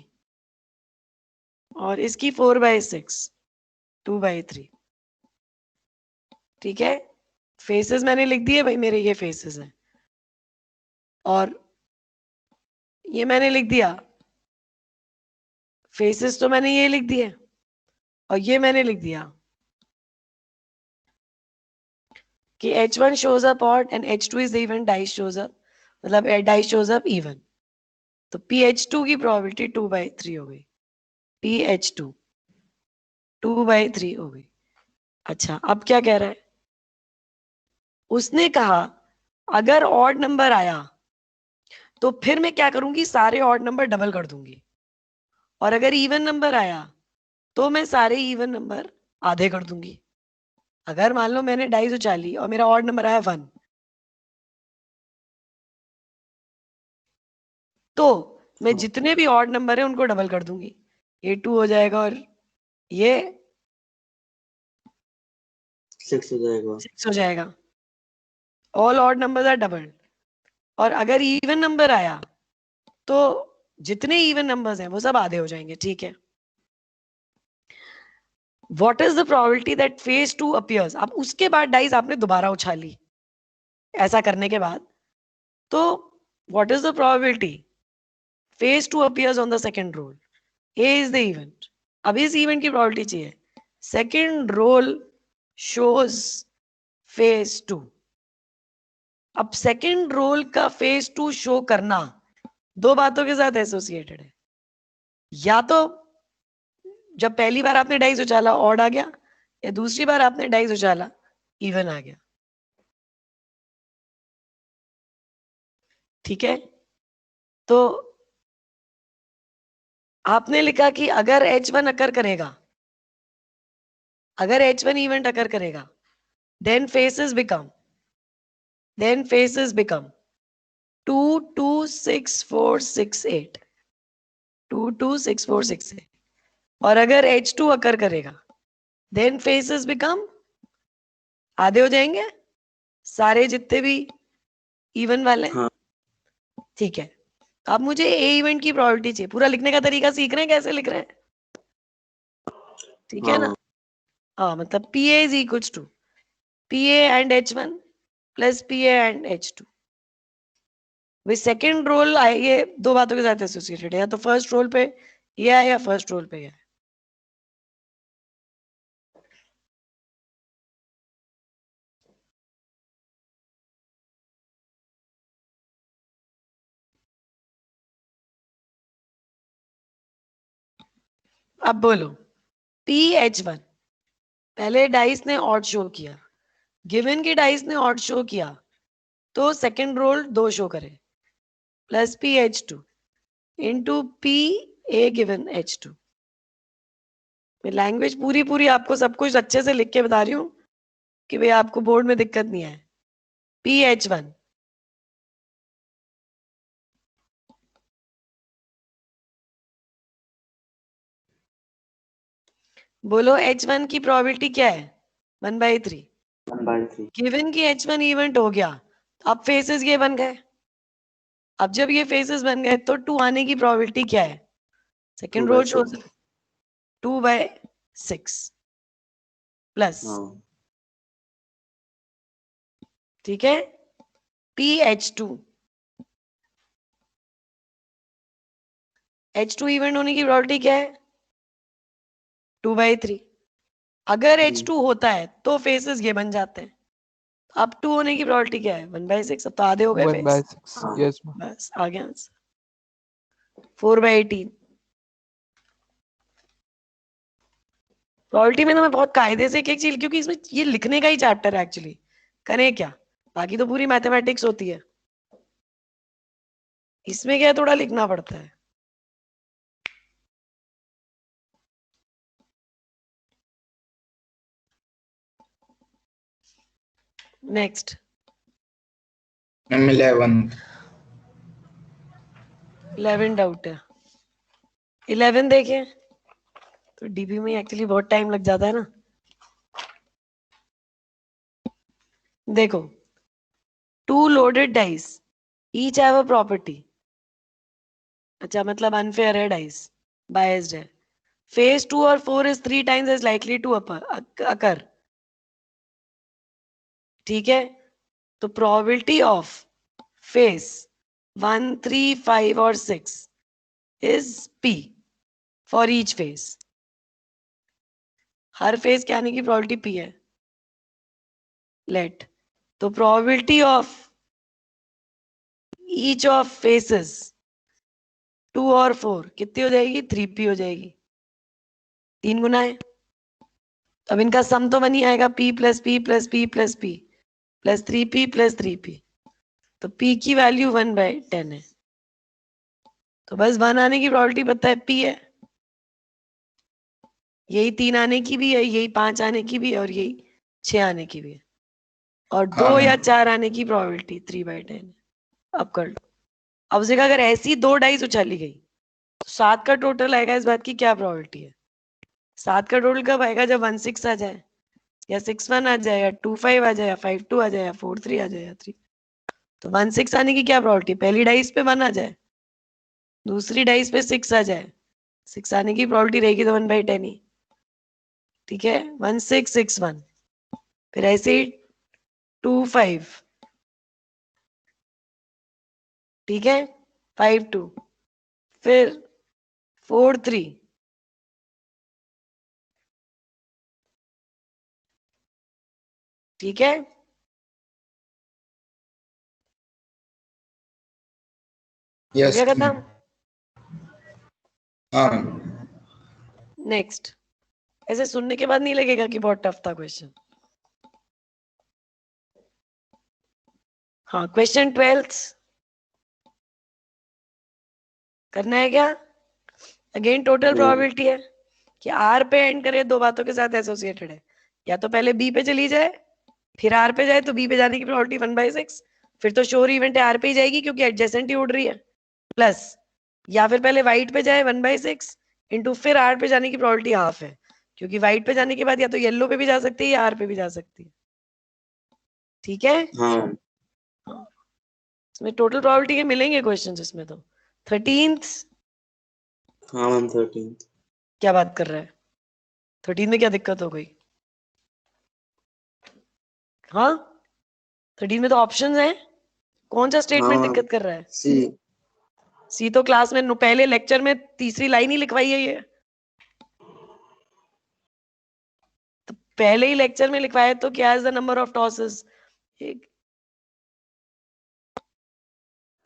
और इसकी 4/6, 2/3। ठीक है, फेसेस मैंने लिख दिए भाई, मेरे ये फेसेस हैं, और ये मैंने लिख दिया, फेसेस तो मैंने ये लिख दिए, और ये मैंने लिख दिया कि H1 shows up odd and H2 is even, dice shows up, मतलब dice shows up even। तो PH2 की प्रोबेबिलिटी 2/3 हो गई, PH2 2/3 हो गई। अच्छा, अब क्या कह रहा है, उसने कहा अगर ऑड नंबर आया तो फिर मैं क्या करूंगी, सारे ऑड नंबर डबल कर दूंगी, और अगर इवन नंबर आया तो मैं सारे इवन नंबर आधे कर दूंगी। अगर मान लो मैंने डाइस उछाली और मेरा ऑड नंबर आया 1, तो मैं जितने भी ऑड नंबर है उनको डबल कर दूंगी, ये 2 हो जाएगा और ये 6 हो जाएगा। 6 हो जाएगा। All odd numbers are doubled. और अगर इवन नंबर आया तो जितने इवन नंबर्स हैं वो सब आधे हो जाएंगे। ठीक है, what is the probability that phase 2 appears. अब उसके बाद डाइस आपने दोबारा उछाली, ऐसा करने के बाद, तो what is the probability face 2 appears on the second roll. A is the event, अब इस इवेंट की प्रोबेबिलिटी चाहिए, सेकंड रोल शोज फेज 2। अब सेकंड रोल का फेज 2 शो करना दो बातों के साथ एसोसिएटेड है, या तो जब पहली बार आपने डाइस उछाला ऑड आ गया, या दूसरी बार आपने डाइस उछाला इवन आ गया। ठीक है, तो आपने लिखा कि अगर H1 अकर करेगा, अगर H1 इवेंट अकर करेगा, then faces become 2 2 6 4 6 8, 2 2 6 4 6 8। और अगर H2 अकर करेगा, then faces become आधे हो जाएंगे सारे जितने भी इवन वाले। हाँ। ठीक है, अब मुझे ए इवेंट की प्रोबेबिलिटी चाहिए। पूरा लिखने का तरीका सीख रहे हैं, कैसे लिख रहे हैं? ठीक है ना? हाँ, मतलब PA is equals to PA and H1 plus PA and H2। वे सेकेंड रोल आए, ये दो बातों के साथ एसोसिएटेड है, या तो फर्स्ट रोल पे ये है या फर्स्ट रोल पे ये है। अब बोलो PH1, पहले डाइस ने ऑड शो किया, गिवन की डाइस ने ऑड शो किया तो सेकेंड रोल 2 शो करे, plus PH2 into PA given H2 मैं लैंग्वेज पूरी पूरी आपको सब कुछ अच्छे से लिख के बता रही हूँ कि भाई आपको बोर्ड में दिक्कत नहीं है। PH1 बोलो, H1 की प्रोबेबिलिटी क्या है? 1/3। 1/3। गिवन की H1 इवेंट हो गया, तो अब फेसेस ये बन गए। अब जब ये फेसेस बन गए तो 2 आने की प्रोबेबिलिटी क्या है? सेकेंड रो शोज 2/6 प्लस, ठीक है, PH2। H2 इवेंट होने की प्रोबेबिलिटी क्या है? 2/3। अगर H2 होता है तो फेसेस ये बन जाते हैं। अब 2 होने की प्रोबेबिलिटी क्या है? 1/6। अब तो आधे हो गए फेस। 1/6. Yes, ma'am. बस आ गया आंसर। 4/18। प्रोबेबिलिटी में ना मैं बहुत कायदे से एक एक चीज, क्योंकि इसमें ये लिखने का ही चैप्टर है एक्चुअली, करें क्या, बाकी तो पूरी मैथमेटिक्स होती है, इसमें क्या है थोड़ा लिखना पड़ता है। Next ma'am 11। 11 डाउट है। 11 देखें तो डीबी में एक्चुअली बहुत टाइम लग जाता है ना। देखो, 2 loaded dice each have a property. अच्छा, मतलब अनफेयर है, डाइस बायस्ड है। फेस 2 और 4 is 3 times as likely to occur। ठीक है, तो प्रोबेबिलिटी ऑफ फेस 1, 3, 5 और 6 is P for each face. Her face के आने की प्रोबेबिलिटी P है। लेट, तो probability of each of faces 2 और 4 कितनी हो जाएगी? 3P हो जाएगी। 3 गुना है। अब इनका सम तो बनी आएगा P plus P plus P plus P plus 3P plus 3P। तो P की वैल्यू 1/10 है। तो बस 1 आने की प्रोबेबिलिटी पता है, P है। यही 3 आने की भी है, यही 5 आने की भी है, और यही 6 आने की भी है। और 2 हाँ या मैम। 4 आने की प्रोबेबिलिटी 3/10 है। अब कर लो। अब उसने कहा अगर ऐसी 2 डाइस उछाली गई तो 7 का टोटल आएगा। इस बात की क्या प्रोबेबिलिटी है? 7 का टोटल कब आएगा? जब 1/6 आ जाए, या 6/1 आ जाए, या 2/5 आ जाए, या 5/2 आ जाए, या 4/3 आ जाए, या 3। तो 1/6 आने की क्या प्रोबेबिलिटी? पहली डाइस पे 1 आ जाए, दूसरी डाइस पे 6 आ जाए। 6 आने की प्रोबेबिलिटी रहेगी तो 1/10 ही। ठीक है, 1/6, 6/1। फिर ऐसे ही 2/5, ठीक है, 5/2, फिर 4/3, ठीक है। हो यस गया मैम। खत्म। हाँ मैम। नेक्स्ट, ऐसे सुनने के बाद नहीं लगेगा कि बहुत टफ था क्वेश्चन। हाँ, क्वेश्चन 12 करना है क्या? अगेन टोटल प्रोबेबिलिटी है कि आर पे एंड करे, दो बातों के साथ एसोसिएटेड है। या तो पहले बी पे चली जाए फिर आर पे जाए, तो बी पे जाने की प्रोबेबिलिटी 1/6। फिर तो श्योर इवेंट है आर पे ही जाएगी क्योंकि एडजेसेंट ही उड़ रही है। प्लस, या फिर पहले वाइट पे जाए 1/6 इंटू फिर आर पे जाने की प्रोबेबिलिटी हाफ है, क्योंकि वाइट पे जाने के बाद या तो येलो पे भी जा सकती है या आर पे भी जा सकती है। ठीक है, हाँ इसमें टोटल प्रोबेबिलिटी के मिलेंगे क्वेश्चन इसमें। तो 13th, हाँ मैम 13। क्या बात कर रहा है? 13 में क्या दिक्कत हो गई? हाँ, 13 में तो ऑप्शंस हैं। कौन सा हाँ स्टेटमेंट मैम दिक्कत कर रहा है? सी। सी तो क्लास में पहले लेक्चर में तीसरी लाइन ही लिखवाई है ये। तो पहले ही लेक्चर में लिखवाया तो क्या is the number of tosses?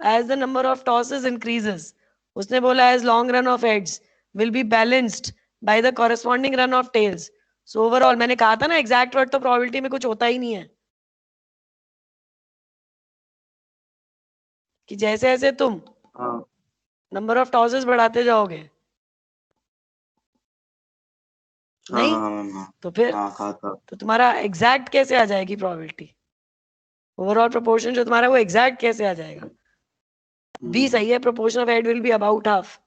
As the number of tosses increases, उसने बोला as long run of heads will be balanced by the corresponding run of tails. So overall, मैंने कहा था ना एग्जैक्ट वर्ड तो प्रोबेबिलिटी में कुछ होता ही नहीं है, कि जैसे जैसे तुम हाँ नंबर ऑफ टॉसेस बढ़ाते जाओगे नहीं हाँ मैम हाँ तो फिर हाँ कहा था। तो तुम्हारा एग्जैक्ट कैसे आ जाएगी प्रोबेबिलिटी? ओवरऑल प्रोपोर्शन जो तुम्हारा वो एग्जैक्ट कैसे आ जाएगा? बी सही है, proportion of head will be about half.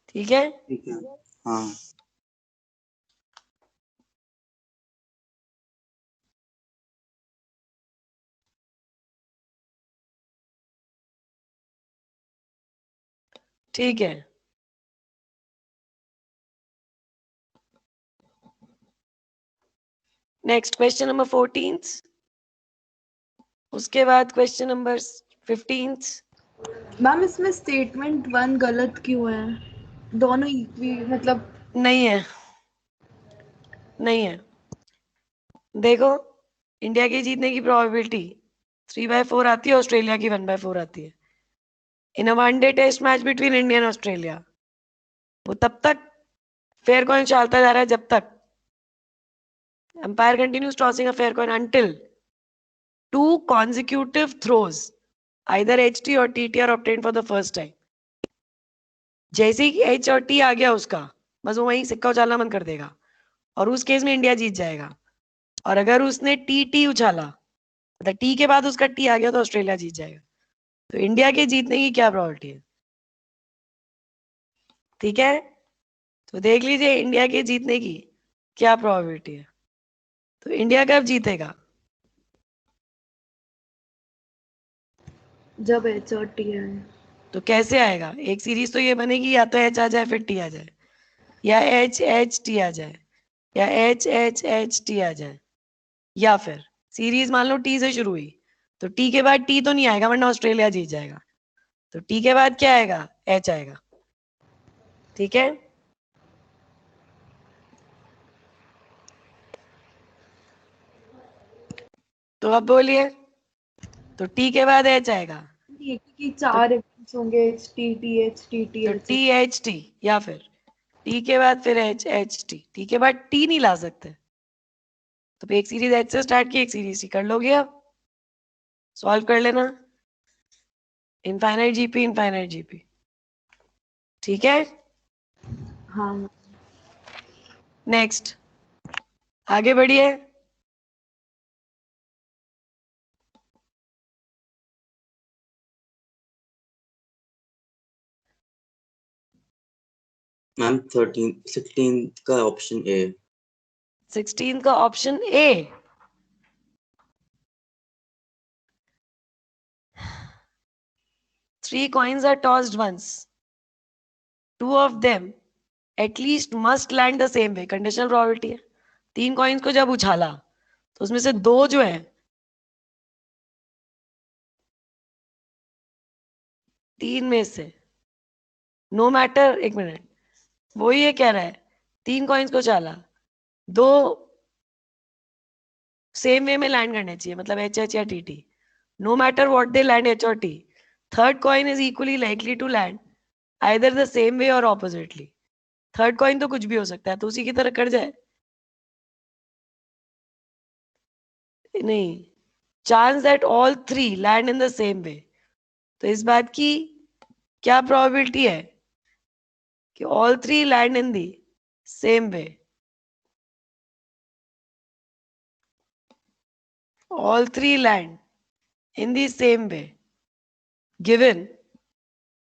ठीक है, ठीक है हाँ। ठीक है। Next question number 14। उसके बाद क्वेश्चन नंबर 15। मैम इसमें स्टेटमेंट 1 गलत क्यों है? दोनों इक्वी मतलब नहीं है, नहीं है। देखो, इंडिया के जीतने की प्रोबेबिलिटी 3/4 आती है, ऑस्ट्रेलिया की 1/4 आती है। In a one day test match between India and Australia, वो तब तक फेयर कॉइन चलता जा रहा है जब तक umpire continues tossing a fair coin until 2 consecutive throws either HT or TT are obtained for the first time। जैसे ही H और T आ गया उसका, बस वो वहीं सिक्का उछालना बंद कर देगा और उस केस में इंडिया जीत जाएगा। और अगर उसने TT उछाला, मतलब T के बाद उसका T आ गया, तो ऑस्ट्रेलिया जीत जाएगा। तो इंडिया के जीतने की क्या प्रोबेबिलिटी है? ठीक है, तो देख लीजिए इंडिया के जीतने की क्या प्रोबेबिलिटी है। तो इंडिया कब जीतेगा? जब एच और टी है। तो कैसे आएगा? एक सीरीज तो ये बनेगी, या तो H आ जाए फिर T आ जाए, या H T आ जाए, या H T आ जाए, या फिर सीरीज मान लो T से शुरू हुई तो T के बाद T तो नहीं आएगा वरना ऑस्ट्रेलिया जीत जाएगा। तो T के बाद क्या आएगा? H आएगा। ठीक है, तो अब बोलिए, तो T के बाद H आएगा, ये कि 4 इवेंट्स होंगे टी तो एच। THT, या फिर T के बाद फिर HT। T के बाद T नहीं ला सकते, तो एक सीरीज H से स्टार्ट की, एक सीरीज T कर लोगे। अब सॉल्व कर लेना, इनफाइनाइट जीपी, इनफाइनाइट जीपी। ठीक है, हाँ नेक्स्ट आगे बढ़िए। मैम 16 का ऑप्शन ए। 16 का option A. Three coins are tossed once. Two of them at least must land the same way. Conditional probability है। 3 कॉइन्स को जब उछाला तो उसमें से 2 जो है, 3 में से नो मैटर, एक मिनट, वो ये कह रहा है 3 कॉइन्स को उछाला, 2 सेम वे में लैंड करने चाहिए, मतलब HH या TT। No matter what they land H और T, third coin is equally likely to land either the same way और ऑपोजिटली। थर्ड कॉइन तो कुछ भी हो सकता है, तो उसी की तरह कर जाए। नहीं, chance that all 3 land in the same वे, तो इस बात की क्या प्रोबेबिलिटी है कि all 3 land in the same way? All 3 land in the same way given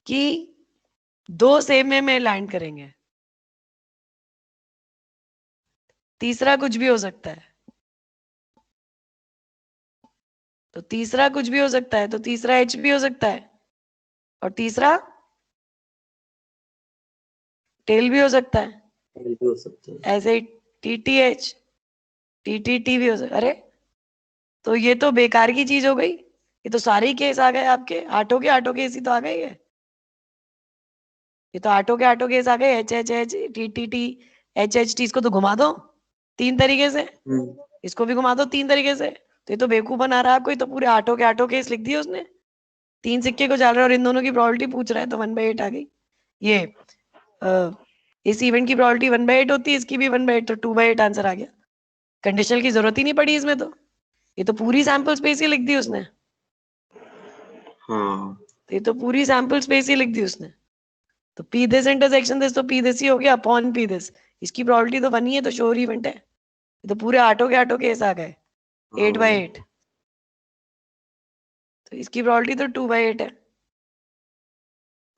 कि 2 सेम वे में लैंड करेंगे। तीसरा कुछ भी हो सकता है, तो तीसरा कुछ भी हो सकता है, तो तीसरा H भी हो सकता है, और तीसरा टेल भी हो सकता है। भी हो सकता है। ऐसे ही TTH TTT भी हो सकता है। अरे तो ये तो बेकार की चीज हो गई, ये तो सारे ही केस आ गए आपके, आठों के केस ही तो आ गए। ये तो आठों के केस आ गए, HH TTT HHT। इसको तो घुमा दो 3 तरीके से, इसको भी घुमा दो 3 तरीके से। तो ये तो बेवकूफ बना रहा है आपको, ये तो पूरे आठों केस लिख दिए उसने। 3 सिक्के को चल रहा है और इन दोनों की प्रोबेबिलिटी पूछ रहा है, तो 1/8 आ गई। ये इस इवेंट की प्रोबेबिलिटी 1/8 होती है, इसकी भी 1/8, तो 2/8 आंसर आ गया। कंडीशनल की जरूरत ही नहीं पड़ी इसमें, तो ये तो पूरी सैंपल स्पेस ही लिख दी उसने। हाँ तो ये तो पूरी सैंपल स्पेस ही लिख दी उसने। तो पी दिस इंटरसेक्शन दिस, तो पी दिस ही हो गया अपॉन पी दिस। इसकी प्रोबेबिलिटी तो 1 ही है, तो श्योर इवेंट है। ये तो पूरे आठों के केस आ गए 8/8। तो इसकी प्रोबेबिलिटी तो 2/8 है।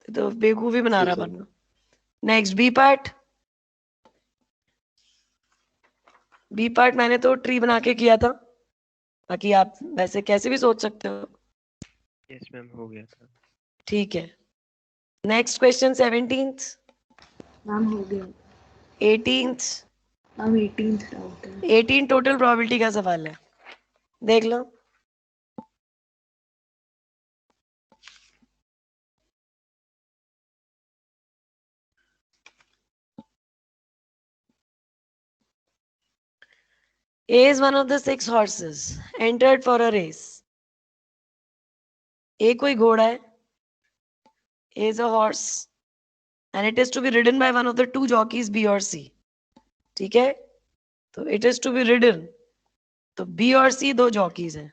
तो बेवकूफी बना रहा बनना। Next B part. B part मैंने तो ट्री बना के किया था, बाकी आप वैसे कैसे भी सोच सकते हो। यस मैम, हो गया था। ठीक है, नेक्स्ट क्वेश्चन 17th, मैम हो गया 18th। मैम 18th डाउट है 18 टोटल प्रोबेबिलिटी का सवाल है, देख लो। A is one of the 6 horses entered for a race. A कोई घोड़ा है, A is a horse and it is to be ridden by one of the 2 jockeys B or C. ठीक है, तो it is to be ridden, तो B और C 2 jockeys हैं।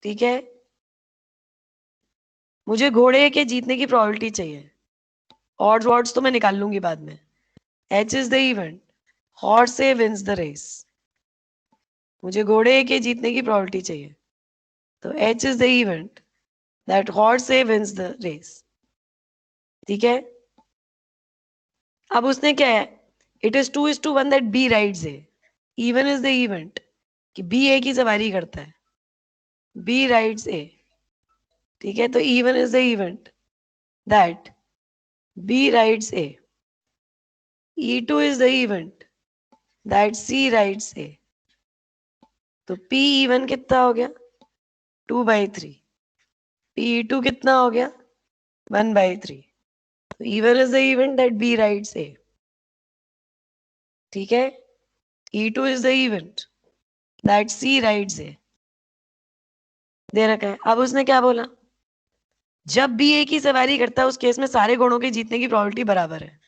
ठीक है, मुझे घोड़े के जीतने की प्रोबेबिलिटी चाहिए। ऑड्स वॉड्स तो मैं निकाल लूंगी बाद में। H is the event, horse A wins the race। मुझे घोड़े के जीतने की प्रोबेबिलिटी चाहिए, तो H is the event that horse A wins the race। ठीक है, अब उसने क्या है, it is 2:1 that B rides A। even is the event कि B A की सवारी करता है, B rides A। ठीक है, तो even is the event that B rides A। E2 is the event that C rides A। तो P even कितना हो गया 2/3, P2 कितना हो गया 1/3। तो even is the event that B rides A। ठीक है, E2 is the event that C rides A। दे रखा है। अब उसने क्या बोला, जब बी ए की सवारी करता है उस केस में सारे घोड़ों के जीतने की प्रोबेबिलिटी बराबर है।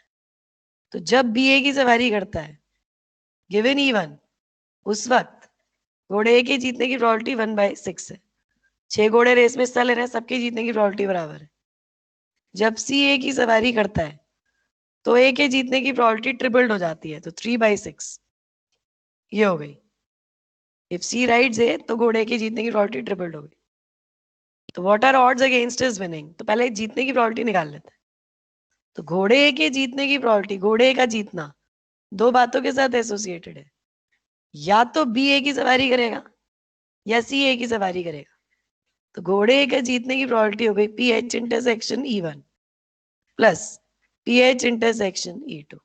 तो जब बी ए की सवारी करता है गिवन E1, उस वक्त घोड़े ए के जीतने की प्रोबेबिलिटी 1/6 है। 6 घोड़े रेस में हिस्सा ले रहे हैं, सबके जीतने की प्रोबेबिलिटी बराबर है। जब सी ए की सवारी करता है तो ए के जीतने की प्रोबेबिलिटी ट्रिपल्ड हो जाती है, तो 3/6 ये हो गई। इफ सी राइड्स ए तो घोड़े के जीतने की प्रोबेबिलिटी ट्रिपल्ड हो गई। तो what are odds against his winning, तो पहले जीतने की प्रोबेबिलिटी निकाल लेते हैं। तो घोड़े के जीतने की प्रोबेबिलिटी, घोड़े का जीतना 2 बातों के साथ एसोसिएटेड है, या तो बी ए की सवारी करेगा या सी ए की सवारी करेगा। तो घोड़े के जीतने की प्रोबेबिलिटी हो गई P H intersection E1 plus P H intersection E2।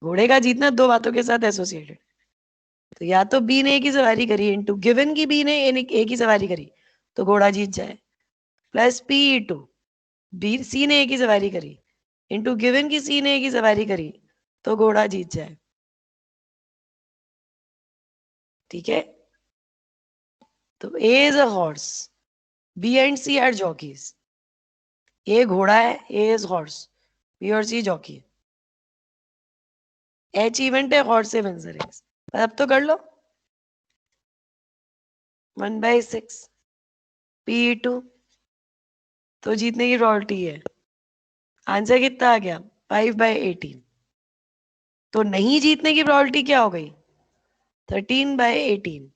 घोड़े का जीतना 2 बातों के साथ एसोसिएटेड, तो या तो बी ने ए की सवारी करी इनटू गिवन की बी ने ए की सवारी करी तो घोड़ा जीत जाए, प्लस P2 बी सी ने ए की सवारी करी इनटू गिवन की सी ने ए की सवारी करी तो घोड़ा जीत जाए। ठीक है, तो A is a horse, B and C are jockeys। A घोड़ा है, A is horse, B और C जॉकी है। H इवेंट है, horse से wins the race। अब तो कर लो 1/6 P2 तो जीतने की प्रोबेबिलिटी है। आंसर कितना आ गया 5/18। तो नहीं जीतने की प्रोबेबिलिटी क्या हो गई 13/18।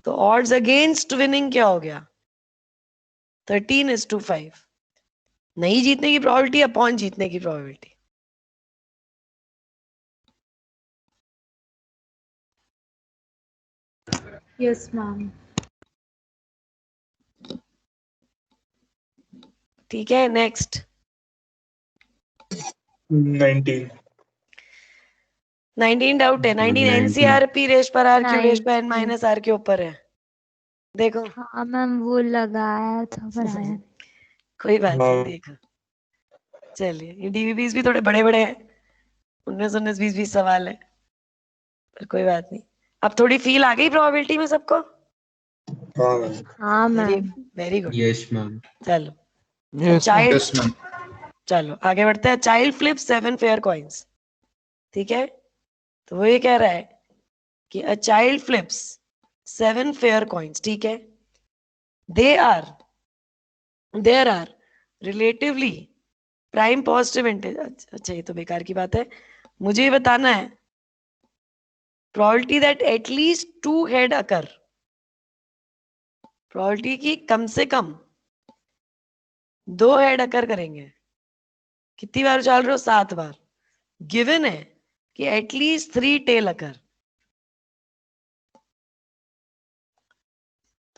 तो ऑड्स अगेंस्ट विनिंग क्या हो गया 13:5। नहीं जीतने की प्रोबेबिलिटी अपॉन जीतने की प्रोबेबिलिटी। यस मैम ठीक है, नेक्स्ट 19 डाउट है। 19 एनसीआरपी रेश पर आर क्यू रेश पर n - r के ऊपर है। देखो हाँ मैम, वो लगाया था पर आया नहीं। कोई बात नहीं, देखो चलिए, ये डीवीबीस भी थोड़े बड़े बड़े हैं, 19 20 सवाल है, पर कोई बात नहीं। अब थोड़ी फील आ गई प्रोबेबिलिटी में सबको। हाँ very ma'am. Very good. Yes ma'am. चलो Yes, चाइल्ड, यस मैम। चलो आगे बढ़ते हैं। Child flip 7 fair coins. ठीक है, तो वो ये कह रहा है कि a child flips 7 fair coins. ठीक है, there are relatively prime positive integer. अच्छा ये तो बेकार की बात है, मुझे ये बताना है probability that at least 2 head occur, probability की कम से कम 2 हेड अकर करेंगे। कितनी बार उछाल रहे हो? 7 बार। गिवन है कि एटलीस्ट 3 टेल अकर।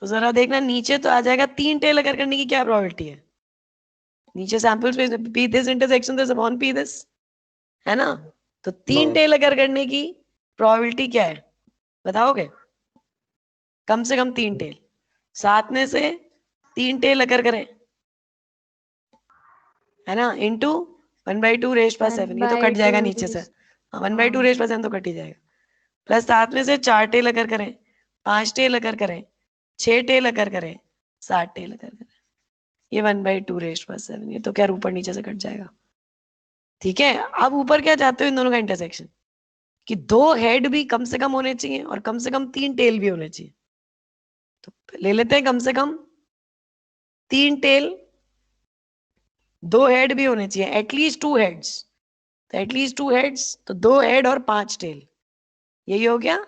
तो जरा देखना नीचे तो आ जाएगा 3 टेल अकर करने की क्या प्रोबेबिलिटी है? नीचे सैंपल स्पेस में P this intersection this upon P this, है ना? तो 3 टेल अकर करने की प्रोबेबिलिटी क्या है बताओगे? कम से कम 3 टेल। 7 में से 3 टेल अकर करें, है ना, इंटू 1/2 रेश पास 7, ये तो कट जाएगा नीचे से। 1/2 रेश पास 7 तो कट ही जाएगा। प्लस 7 में से 4 टेल अगर करें, 5 टेल अगर करें, 6 टेल अगर करें, 7 टेल अगर करें, ये 1/2 रेश पास 7, ये तो क्या ऊपर नीचे से कट जाएगा। ठीक है, अब ऊपर क्या चाहते हो इन दोनों का इंटरसेक्शन, कि 2 हेड भी कम से कम होने चाहिए और कम से कम 3 टेल भी होने चाहिए। तो ले लेते हैं कम से कम 3 टेल, 2 हेड भी होने चाहिए, एटलीस्ट 2 हेड्स। तो एटलीस्ट 2 हेड्स तो 2 हेड और 5 टेल, यही हो गया,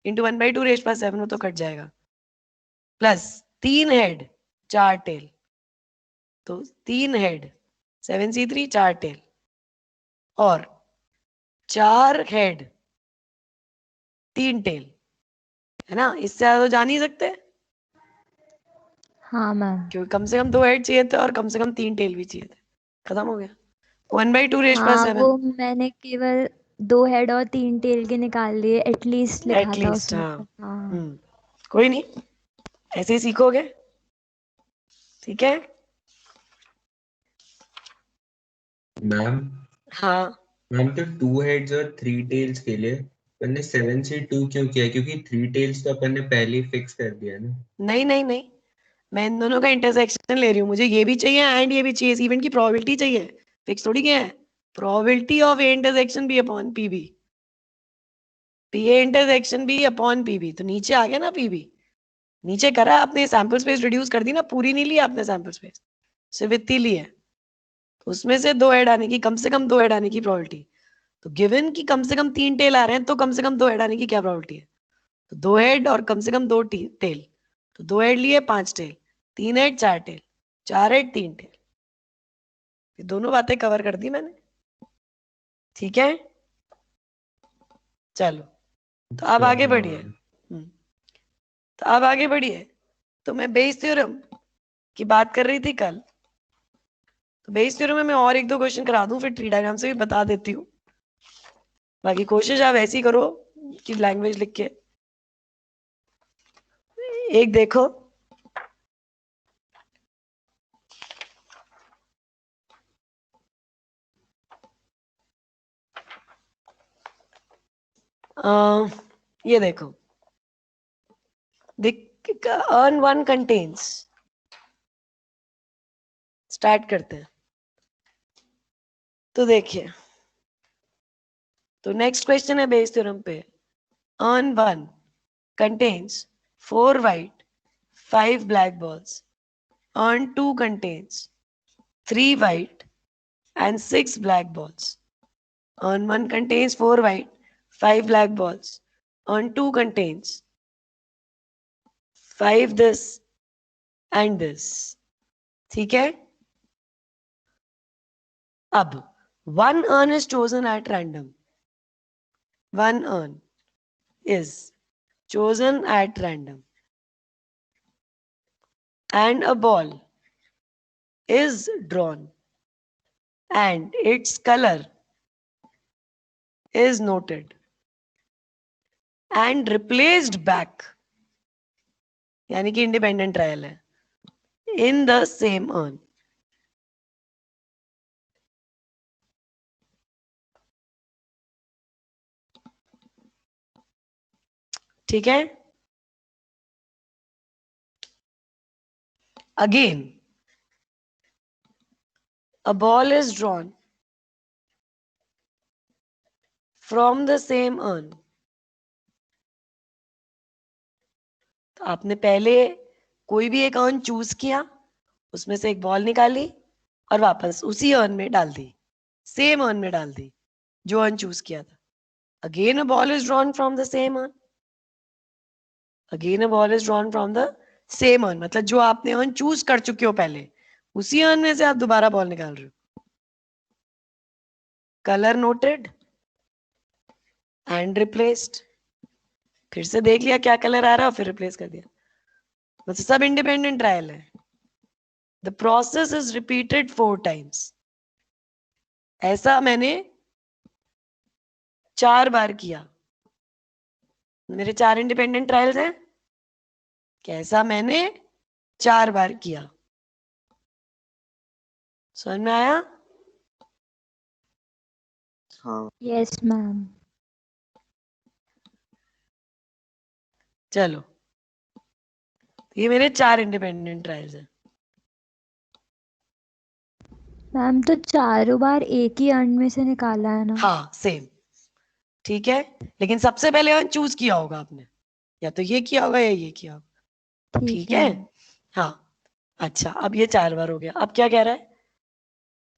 इंटू 1/2 रेश पास 7 में तो कट जाएगा। प्लस 3 हेड 4 टेल, तो 3 हेड 7c3 4 टेल, और 4 हेड 3 टेल, है ना? इससे ज्यादा तो जा नहीं सकते, हाँ मैम। क्योंकि कम से कम 2 हेड चाहिए थे और कम से कम 3 टेल भी चाहिए थे। खत्म हो गया। 1/2 रेश पास हाँ 7 वो मैंने केवल 2 हेड और 3 टेल के निकाल लिए, एटलीस्ट लिखा था एटलीस्ट। उसमें। हाँ हाँ कोई नहीं, ऐसे ही सीखोगे। ठीक है। मैम हाँ मैम तो 2 हेड्स और 3 टेल्स के लिए अपन ने 7 से 2 क्यों किया? क्योंकि 3 टेल्स तो अपन ने पहले ही फिक्स कर दिया ना। नहीं नहीं नहीं, मैं इन दोनों का इंटरसेक्शन ले रही हूँ, मुझे ये भी चाहिए एंड ये भी चाहिए, इस इवेंट की प्रोबेबिलिटी चाहिए, फिक्स थोड़ी क्या है। Probability of A intersection B upon PB, P A intersection B upon PB, तो नीचे आ गया ना पीबी, नीचे करा आपने, सैंपल स्पेस रिड्यूस कर दी ना, पूरी नहीं ली आपने सैंपल स्पेस, सिर्फ इतनी ली है। तो उसमें से 2 हेड आने की, कम से कम 2 हेड आने की प्रोबेबिलिटी, तो गिवन की कम से कम 3 टेल आ रहे हैं, तो कम से कम 2 हेड आने की क्या प्रोबेबिलिटी है? तो 2 हेड और कम से कम 2 टेल, तो 2 हेड लिए 5 tail, 3 head 4 tail, 4 head 3 tail, ये दोनों बातें कवर कर दी मैंने। ठीक है, चलो तो अब आगे बढ़िए। तो अब आगे बढ़िए, तो मैं बेस थ्योरम की बात कर रही थी कल, तो बेस थ्योरम में मैं और 1-2 क्वेश्चन करा दूं, फिर ट्री डायग्राम से भी बता देती हूँ। बाकी कोशिश आप ऐसी करो कि लैंग्वेज लिख के एक देखो, ये देखो, अर्न वन कंटेन्स, स्टार्ट करते हैं। तो देखिए, तो नेक्स्ट क्वेश्चन है बेस थ्योरम पे, earn one contains 4 white 5 black balls, earn 2 contains 3 white and 6 black balls, earn 1 contains 4 white 5 black balls, earn 2 contains 5 this and this। ठीक है, अब one urn is chosen at random, one urn is chosen at random and a ball is drawn and its color is noted and replaced back, यानी कि इंडिपेंडेंट ट्रायल है, in the same urn। ठीक है, again a ball is drawn from the same urn। तो आपने पहले कोई भी एक अर्न चूज किया, उसमें से एक बॉल निकाली और वापस उसी अर्न में डाल दी, सेम अर्न में डाल दी जो अर्न चूज किया था. Again a ball is drawn from the same earn. Again a ball is drawn from the same earn, मतलब जो आपने अर्न चूज कर चुके हो पहले, उसी अर्न में से आप दोबारा बॉल निकाल रहे हो. Colour noted and replaced. फिर से देख लिया क्या कलर आ रहा है, फिर रिप्लेस कर दिया. मतलब सब इंडिपेंडेंट ट्रायल है. The process is repeated 4 times. ऐसा मैंने 4 बार किया. मेरे 4 इंडिपेंडेंट ट्रायल्स हैं. कैसा मैंने 4 बार किया. समझ में आया? हाँ. Yes ma'am. चलो, ये मेरे 4 इंडिपेंडेंट ट्रायल्स हैं. मैम तो चारों बार एक ही अर्न में से निकाला है ना? हाँ सेम. ठीक है, लेकिन सबसे पहले अर्न चूज किया होगा आपने, या तो ये किया होगा या ये किया होगा. ठीक है. मैम. हाँ. अच्छा, अब ये 4 बार हो गया. अब क्या कह रहा है?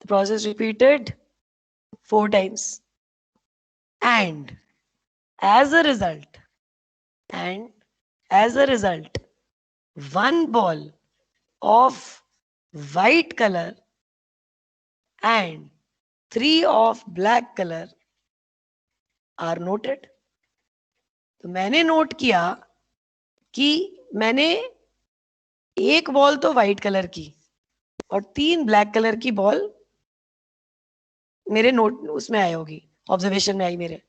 The process repeated 4 times and as a result one ball of white color and 3 of black color are noted. तो मैंने नोट किया कि मैंने एक बॉल तो व्हाइट कलर की और 3 ब्लैक कलर की बॉल मेरे नोट उसमें आई होगी, ऑब्जर्वेशन में आई मेरे.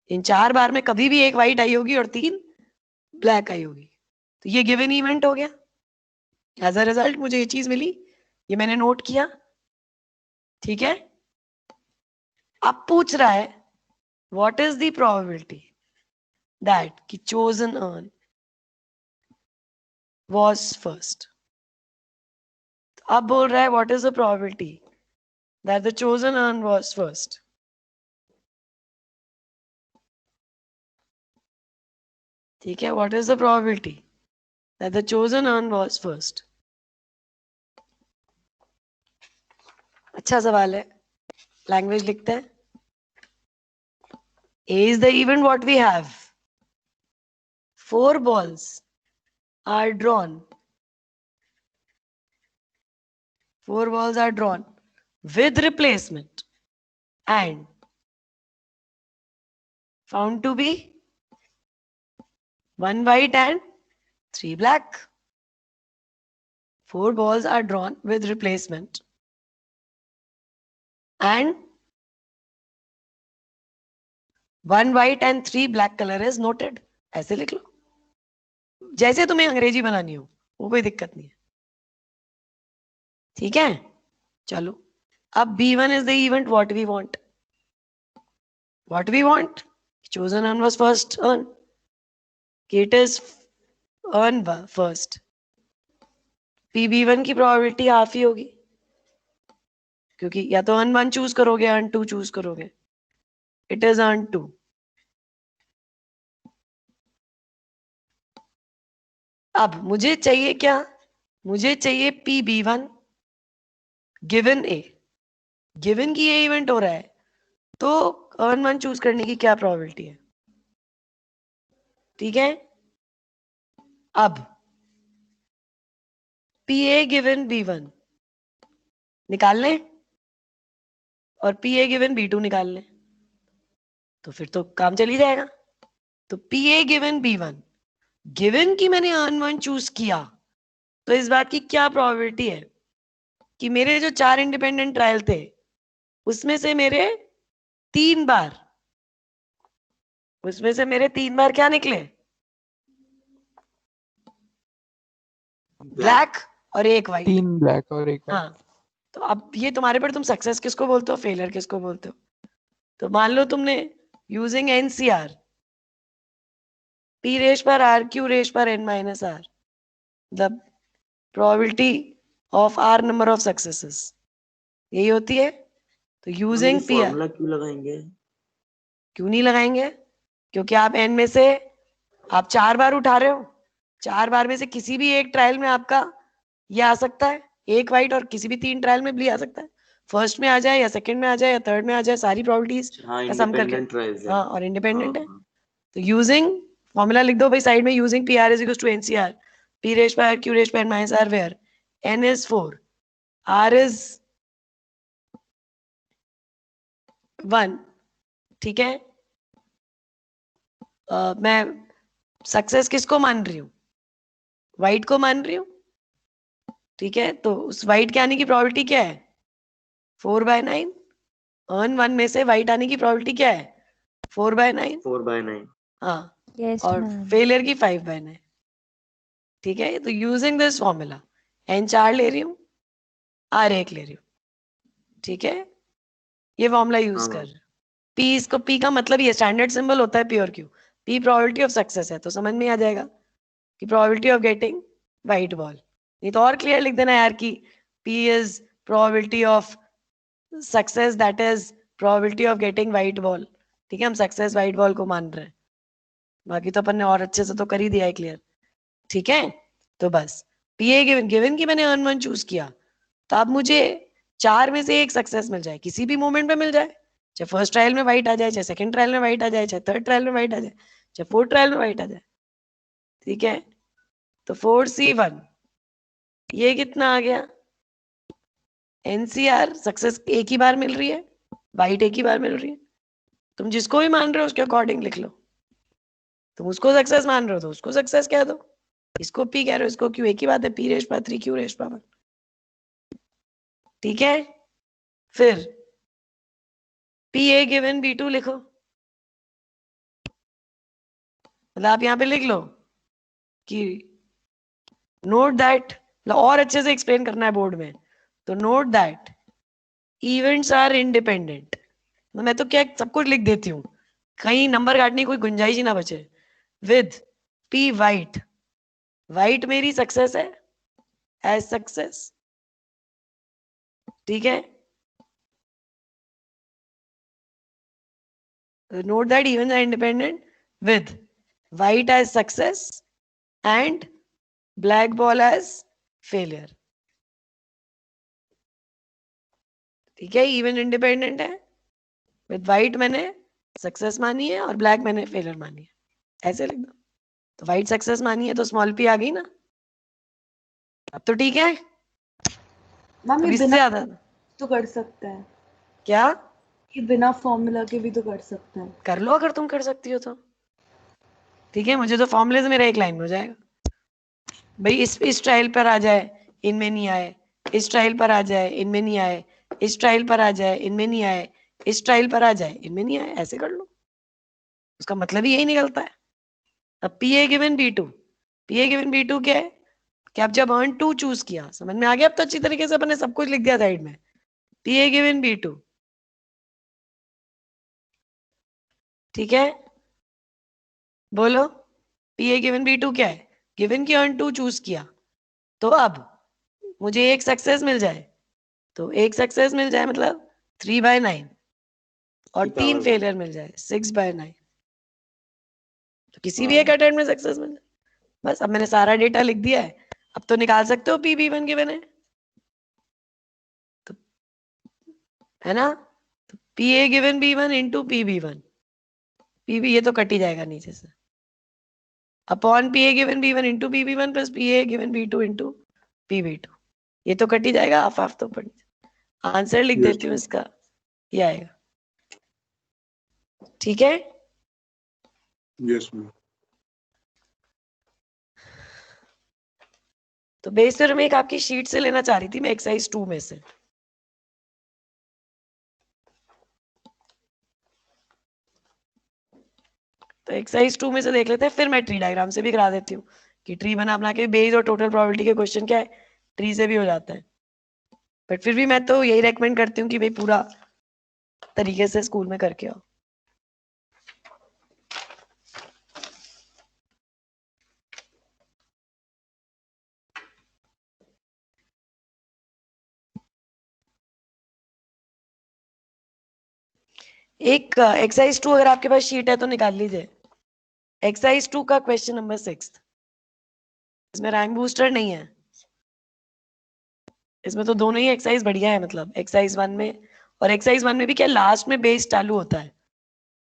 इन 4 बार में कभी भी एक व्हाइट आई होगी और 3 ब्लैक आई होगी. तो ये गिवन इवेंट हो गया. एज अ रिजल्ट मुझे ये चीज मिली, ये मैंने नोट किया. ठीक है. अब पूछ रहा है what is the probability that कि चोजन अर्न was first. अब बोल रहा है what is the probability that the chosen urn was first. ठीक है, what is the probability that the chosen urn was first. अच्छा सवाल है. लैंग्वेज लिखते हैं. A is the event what we have. 4 balls are drawn. 4 balls are drawn with replacement and found to be 1 white and 3 black. 4 balls are drawn with replacement and 1 white and 3 black color is noted. ऐसे लिख लो जैसे तुम्हें अंग्रेजी बनानी हो, वो कोई दिक्कत नहीं है. ठीक है. चलो, अब B1 is the event what we want. What we want? Chosen urn was first urn. It is urn first. PB1 की प्रोबेबिलिटी हाफ ही होगी, क्योंकि या तो अर्न 1 चूज करोगे, अर्न 2 चूज करोगे. It is earn 2. अब मुझे चाहिए क्या? मुझे चाहिए PB1 गिवन A. गिवन की ये इवेंट हो रहा है, तो अर्न 1 चूज करने की क्या प्रोबेबिलिटी है? ठीक है. अब PA गिवन B1 निकाल लें और PA गिवन B2 निकाल लें, तो फिर तो काम चल ही जाएगा. तो PA गिवन B1, गिवन की मैंने अर्न 1 चूज किया, तो इस बात की क्या प्रोबेबिलिटी है कि मेरे जो 4 इंडिपेंडेंट ट्रायल थे उसमें से मेरे 3 बार क्या निकले? ब्लैक और एक व्हाइट. 3 ब्लैक और 1 व्हाइट. हाँ. तो अब ये तुम्हारे पर, तुम सक्सेस किसको बोलते हो, फेलियर किसको बोलते हो? तो मान लो तुमने यूजिंग NCR P रेश पर R Q रेश पर N minus R the probability of R number of successes यही होती है. तो यूजिंग P फॉर्मूला क्यों लगाएंगे? क्यों नहीं लगाएंगे? क्योंकि आप N में से आप 4 बार उठा रहे हो. 4 बार में से किसी भी एक ट्रायल में आपका ये आ सकता है. एक व्हाइट और किसी भी 3 ट्रायल में भी आ सकता है, फर्स्ट में आ जाए या सेकंड में आ जाए या थर्ड में आ जाए, सारी प्रोबेबिलिटीज हाँ का सम करके। इंडिपेंडेंट ट्रायल्स है। हाँ और इंडिपेंडेंट है। हाँ तो यूजिंग फॉर्मूला लिख दो भाई साइड में, using P R is equal to NCR, P raise power Q raise power minus R where N is 4, R is 1, ठीक है। मैं सक्सेस किसको मान रही हूँ, वाइट को मान रही हूँ, ठीक है। तो उस वाइट के आने की प्रोबेबिलिटी क्या है, 4/9। अर्न 1 में से वाइट आने की प्रोबेबिलिटी क्या है, 4/9। 4/9। हाँ यस और मैम। फेलियर की 5/9, ठीक है। तो यूजिंग दिस फॉर्मूला N 4 ले रही हूँ, R 1 ले रही हूँ, ठीक है। ये फॉर्मूला यूज हाँ कर मैम। P, इसको P का मतलब ये स्टैंडर्ड सिंबल होता है P और Q, P probability of success है, तो समझ में आ जाएगा कि probability of getting white ball. नहीं तो और क्लियर लिख देना यार कि P is probability of success, that is probability of getting white ball, ठीक है। हम सक्सेस व्हाइट बॉल को मान रहे हैं, बाकी तो अपन ने और अच्छे से तो कर ही दिया है क्लियर, ठीक है। तो बस P A गिवन, गिवन की मैंने अर्न 1 चूज किया, तो अब मुझे 4 में से एक सक्सेस मिल जाए, किसी भी मोमेंट में मिल जाए, चाहे फर्स्ट ट्रायल में वाइट आ जाए, चाहे सेकंड ट्रायल में वाइट आ जाए, चाहे थर्ड ट्रायल में वाइट आ जाए, चाहे फोर्थ ट्रायल में वाइट आ जाए, ठीक है। तो 4C1 ये कितना आ गया, NCR सक्सेस एक ही बार मिल रही है, वाइट एक ही बार मिल रही है, तुम जिसको भी मान रहे हो उसके अकॉर्डिंग लिख लो। तुम उसको सक्सेस मान रहे हो तो उसको सक्सेस कह दो, इसको P कह रहे हो इसको Q, एक ही बात है, P raise power 3 Q raise power 1, ठीक है। फिर PA गिवन B2 लिखो, मतलब आप यहाँ पे लिख लो कि नोट दैट, और अच्छे से एक्सप्लेन करना है बोर्ड में, तो note that events are independent. मैं तो क्या सब कुछ लिख देती हूँ, कहीं नंबर काटने की कोई गुंजाइश ही ना बचे। विद P वाइट, वाइट मेरी सक्सेस है एज सक्सेस, ठीक है। Note that events are independent with white as success and black ball as failure, ठीक है। इवेंट इंडिपेंडेंट है, विद वाइट मैंने सक्सेस मानी है और ब्लैक मैंने फेलियर मानी है, ऐसे लिख दो। तो वाइट सक्सेस मानी है तो स्मॉल p आ गई ना, अब तो ठीक है। मैम अब ये इससे बिना ज्यादा तो कर सकते हैं, क्या ये बिना फॉर्मूला के भी तो कर सकते हैं। कर लो, अगर तुम कर सकती हो तो ठीक है। मुझे तो फॉर्मूले से मेरा एक लाइन में हो जाएगा भाई, इस ट्रायल पर आ जाए इनमें नहीं आए, इस ट्रायल पर आ जाए इनमें नहीं आए, इस ट्रायल पर आ जाए इनमें नहीं आए, इस ट्रायल पर आ जाए इनमें नहीं आए, ऐसे कर लो, उसका मतलब ही यही निकलता है। अब PA given B2, PA given B2 क्या है कि आप जब अर्न 2 चूज किया, समझ में आ गया अब तो अच्छी तरीके से अपने सब कुछ लिख दिया साइड में। PA गिवन B2, ठीक है, बोलो PA गिवन B2 क्या है, गिवन की अर्न 2 चूज किया, तो अब मुझे एक सक्सेस मिल जाए, तो एक सक्सेस मिल जाए मतलब 3/9 और 3 1 फेलियर मिल जाए 6/9, तो किसी भी हाँ एक अटेम्प्ट में सक्सेस मिल जाए। बस अब मैंने सारा डेटा लिख दिया है, अब तो निकाल सकते हो PB1 गिवन है, तो है ना। तो PA given B1 into PB1, PB ये तो कट ही जाएगा नीचे से, upon PA given B1 into PB1 plus PA given B2 into PB2, ये तो कट ही जाएगा, हाफ हाफ तो पड़। आंसर लिख देती हूँ इसका, ये आएगा, ठीक है। Yes ma'am. तो बेस फिर मैं एक आपकी शीट से लेना चाह रही थी मैं, एक्सरसाइज 2 में से, तो एक्सरसाइज 2 में से देख लेते हैं, फिर मैं ट्री डायग्राम से भी करा देती हूँ कि ट्री बना के बेस और टोटल प्रोबेबिलिटी के क्वेश्चन क्या है ट्री से भी हो जाता है। बट फिर भी मैं तो यही रेकमेंड करती हूँ कि भाई पूरा तरीके से स्कूल में करके आओ। एक एक्सरसाइज 2 अगर आपके पास शीट है तो निकाल लीजिए, एक्सरसाइज 2 का क्वेश्चन नंबर 6, इसमें रैंक बूस्टर नहीं है, इसमें तो दोनों ही एक्सरसाइज बढ़िया है, मतलब एक्सरसाइज 1 में और एक्सरसाइज 1 में भी क्या लास्ट में बेस चालू होता है।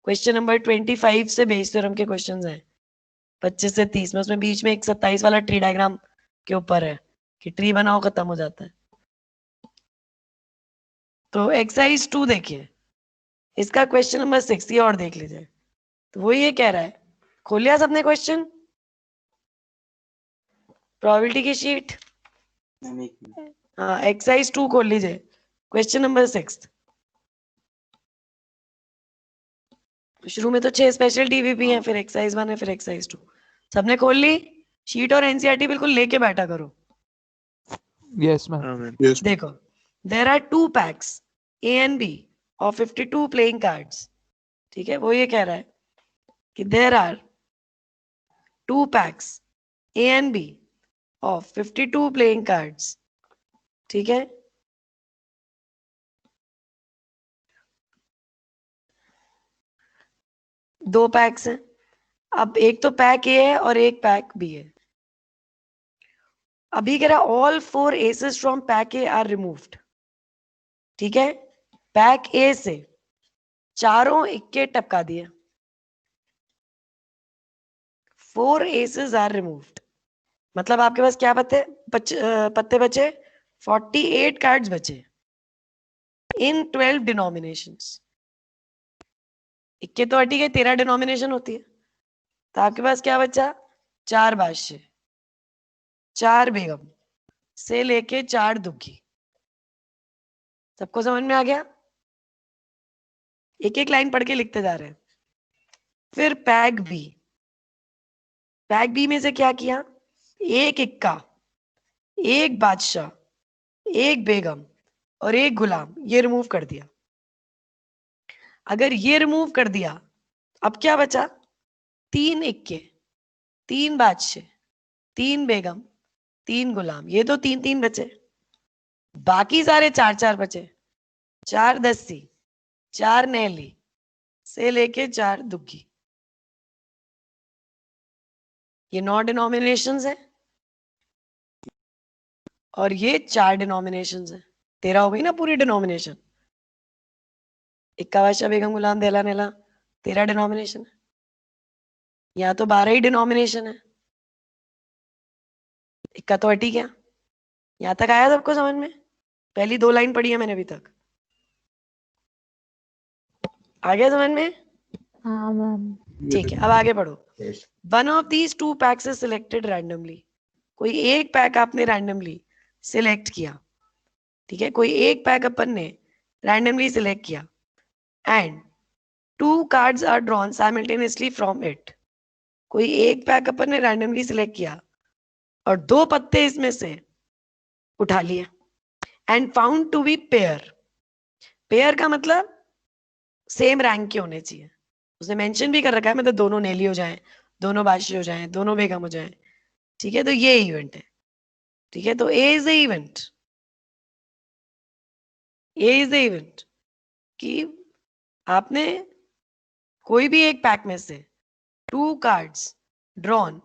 क्वेश्चन नंबर 25 से बेस थ्योरम के क्वेश्चंस हैं 25 से 30 में, उसमें बीच में एक 27 वाला ट्री डायग्राम के ऊपर है कि ट्री बनाओ खत्म हो जाता है। तो एक्सरसाइज 2 देखिए, इसका क्वेश्चन नंबर 6 ये और देख लीजिए। तो वो ये कह रहा है, खोल लिया सबने क्वेश्चन प्रोबेबिलिटी की शीट? मैम एक मिनट। हाँ, एक्सरसाइज 2 खोल लीजिए, क्वेश्चन नंबर 6। शुरू में तो 6 स्पेशल डीवीपी हैं, फिर एक्सरसाइज 1 है, फिर एक्सरसाइज 2। सबने खोल ली शीट? और एनसीईआरटी बिल्कुल लेके बैठा करो। Yes, ma'am. हाँ मैम। Yes. देखो, there are 2 packs A and B of 52 playing cards। ठीक है, वो ये कह रहा है कि there are 2 packs A and B of 52 playing cards। ठीक है, दो पैक्स हैं। अब एक तो पैक ए है और एक पैक बी है। अभी कह रहा all 4 aces from pack A are removed. ठीक है, पैक ए से चारों इक्के टपका दिए, 4 एसेस आर रिमूव्ड। मतलब आपके पास क्या पत्ते बचे 48 कार्ड्स बचे इन 12 डिनोमिनेशंस। इक्के तो हटी गए, 13 डिनोमिनेशन होती है। तो आपके पास क्या बचा? 4 बादशाह, 4 बेगम से लेके 4 दुखी। सबको समझ में आ गया? एक एक लाइन पढ़ के लिखते जा रहे हैं। फिर पैक बी, पैक बी में से क्या किया? एक इक्का, एक बादशाह, एक बेगम और एक गुलाम, ये रिमूव कर दिया। अगर ये रिमूव कर दिया, अब क्या बचा? 3 इक्के, 3 बादशाह, 3 बेगम, 3 गुलाम, ये तो 3-3 बचे। बाकी सारे 4-4 बचे, 4 दस्सी, 4 नैली से लेके 4 दुग्गी। ये 9 डिनोमिनेशंस है और ये 4 डिनोमिनेशंस है। 13 हो गई ना पूरी डिनोमिनेशन। इक्का बादशाह बेगम गुलाम देला नेला 13 डिनोमिनेशन है। यहाँ तो 12 ही डिनोमिनेशन है। इक्का तो हटी गया। यहाँ तक आया सबको समझ में? पहली 2 लाइन पढ़ी है मैंने अभी तक। आ गया समझ में? हाँ मैम। ठीक है, अब आगे पढ़ो। Yes. One of these 2 PACS is selected randomly. कोई एक पैक आपने रैंडमली सिलेक्ट किया। ठीक है, कोई एक पैक अपन ने रैंडमली सिलेक्ट किया and 2 cards are drawn simultaneously from it. कोई एक पैक अपन ने रैंडमली सिलेक्ट किया और 2 पत्ते इसमें से उठा लिए and found to be pair. Pair का मतलब सेम रैंक के होने चाहिए। उसने मेंशन भी कर रखा है, मतलब दोनों नेली हो जाएं, दोनों बादशाह हो जाएं, दोनों बेगम हो जाएं। ठीक है, तो ये इवेंट है। ठीक है, तो A is the event, A is the event कि आपने कोई भी एक पैक में से 2 cards drawn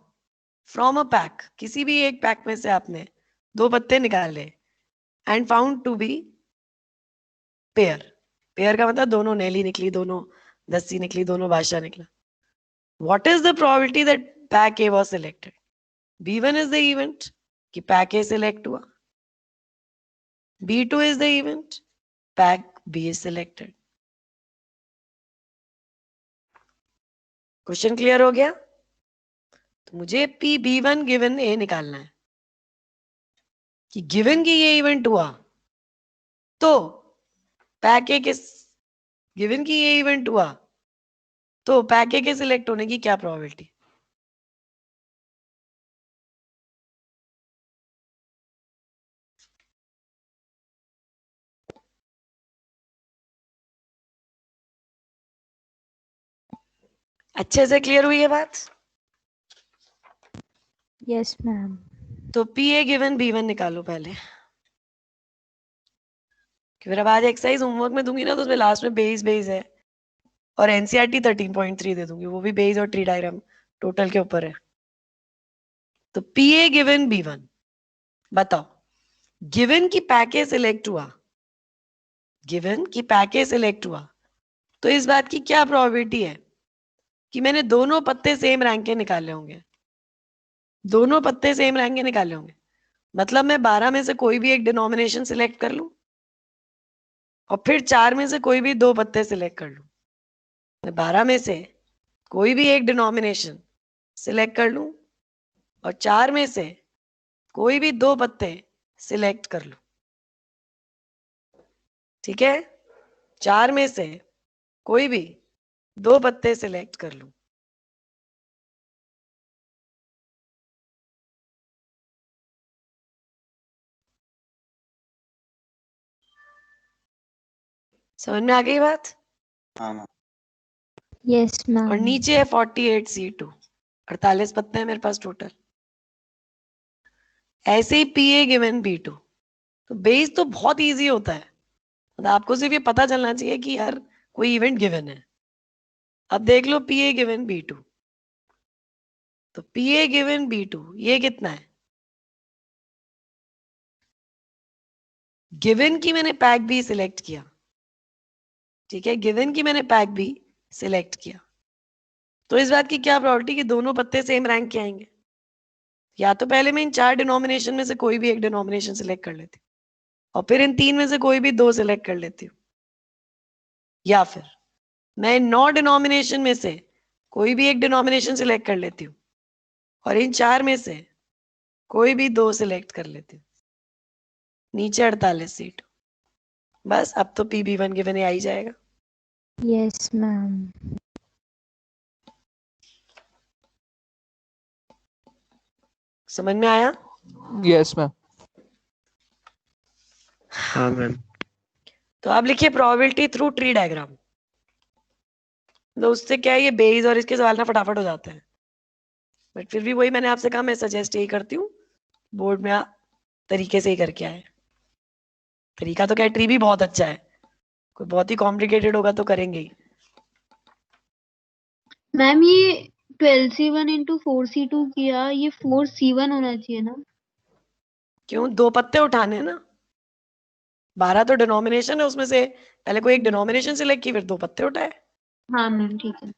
from a pack, किसी भी एक पैक में से आपने 2 पत्ते निकाले and found to be pair. Pair का मतलब दोनों नेली निकली, दोनों दस्सी निकली, दोनों बादशाह निकला। What is the probability that pack A was selected? B1 is the event कि पैक ए सिलेक्ट हुआ, B2 is the event pack B is selected. Question clear हो गया? तो मुझे P B1 गिवन A निकालना है कि गिवन की ये इवेंट हुआ तो पैक ए के, गिवन की ये इवेंट हुआ तो पैक ए के सिलेक्ट होने की क्या प्रोबेबिलिटी? अच्छे से क्लियर हुई है बात? Yes ma'am. तो पी ए गिवन B1 निकालो पहले। फिर अब आज एक्सरसाइज होमवर्क में दूंगी ना, तो उसमें लास्ट में बेस है और एनसीईआरटी 13.3 दे दूंगी, वो भी बेस और ट्री डायग्राम टोटल के ऊपर है। तो पी ए गिवन B1, बताओ गिवन की पैके सिलेक्ट हुआ, गिवन की पैके सिलेक्ट हुआ, तो इस बात की क्या प्रोबेबिलिटी है कि मैंने दोनों पत्ते सेम रैंक के निकाले होंगे, दोनों पत्ते सेम रैंक के निकाले होंगे। मतलब मैं 12 में से कोई भी एक डिनोमिनेशन सिलेक्ट कर लूं और फिर 4 में से कोई भी 2 पत्ते सिलेक्ट कर लूं। मैं 12 में से कोई भी एक डिनोमिनेशन सिलेक्ट कर लूं और 4 में से कोई भी 2 पत्ते सिलेक्ट कर लूं। ठीक है, 4 में से कोई भी 2 पत्ते सिलेक्ट कर लूं। समझ में आ गई बात? हाँ मैम। यस और मैम। नीचे है 48C2, 48 पत्ते हैं मेरे पास टोटल। ऐसे ही PA गिवन B2, तो बेस तो बहुत इजी होता है, मतलब आपको सिर्फ ये पता चलना चाहिए कि यार कोई इवेंट गिवन है। अब देख लो PA गिवन B2, तो PA गिवन B2 ये कितना है? गिवन की मैंने पैक B सिलेक्ट किया, ठीक है, गिवन की मैंने पैक B सिलेक्ट किया, तो इस बात की क्या प्रोबेबिलिटी कि दोनों पत्ते सेम रैंक के आएंगे? या तो पहले मैं इन 4 डिनोमिनेशन में से कोई भी एक डिनोमिनेशन सिलेक्ट कर लेती हूँ और फिर इन 3 में से कोई भी 2 सिलेक्ट कर लेती हूँ, या फिर मैं इन 9 डिनोमिनेशन में से कोई भी एक डिनोमिनेशन सिलेक्ट कर लेती हूँ और इन 4 में से कोई भी 2 सिलेक्ट कर लेती हूँ। नीचे 48C2, बस अब तो PB1 गिवन आ ही जाएगा। Yes ma'am. समझ में आया? Yes, ma'am. हाँ मैम। तो आप लिखिए प्रोबेबिलिटी थ्रू ट्री डायग्राम। तो उससे क्या है, ये बेस और इसके सवाल ना फटाफट हो जाते हैं, बट फिर भी वही मैंने आपसे कहा, मैं सजेस्ट यही करती हूँ बोर्ड में आप तरीके से ही करके आए। तरीका तो क्या, ट्री भी बहुत अच्छा है, कोई बहुत ही कॉम्प्लिकेटेड होगा तो करेंगे ही। मैम ये 12C1 इंटू 4C2 किया, ये 4C1 होना चाहिए ना? क्यों, 2 पत्ते उठाने हैं ना, 12 तो डिनोमिनेशन है, उसमें से पहले कोई एक डिनोमिनेशन सिलेक्ट की फिर 2 पत्ते उठाए। हाँ मैम ठीक है।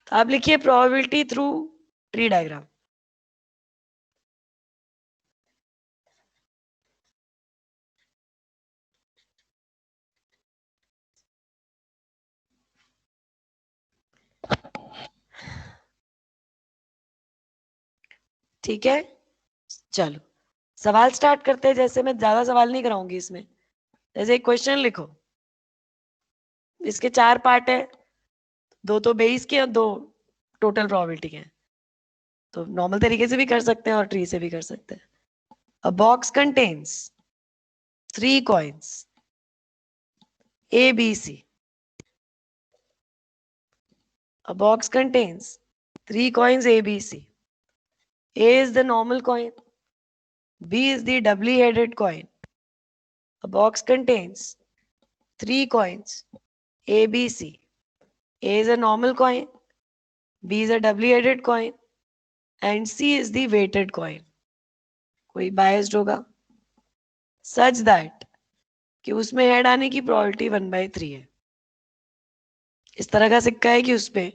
तो आप लिखिए प्रोबेबिलिटी थ्रू ट्री डायग्राम। ठीक है, चलो सवाल स्टार्ट करते हैं। जैसे मैं ज्यादा सवाल नहीं कराऊंगी इसमें, जैसे एक क्वेश्चन लिखो, इसके 4 पार्ट है, 2 तो बेस के और 2 टोटल प्रोबेबिलिटी के हैं। तो नॉर्मल तरीके से भी कर सकते हैं और ट्री से भी कर सकते हैं। अ box contains 3 coins A, B, C. A box contains 3 coins A, B, C. A is the normal coin. B is the doubly headed coin. A box contains 3 coins A, B, C. A is a normal coin. B is a doubly headed coin. And C is the weighted coin. कोई biased होगा such that कि उसमें हेड आने की प्रोबेबिलिटी 1/3 है। इस तरह का सिक्का है कि उसमें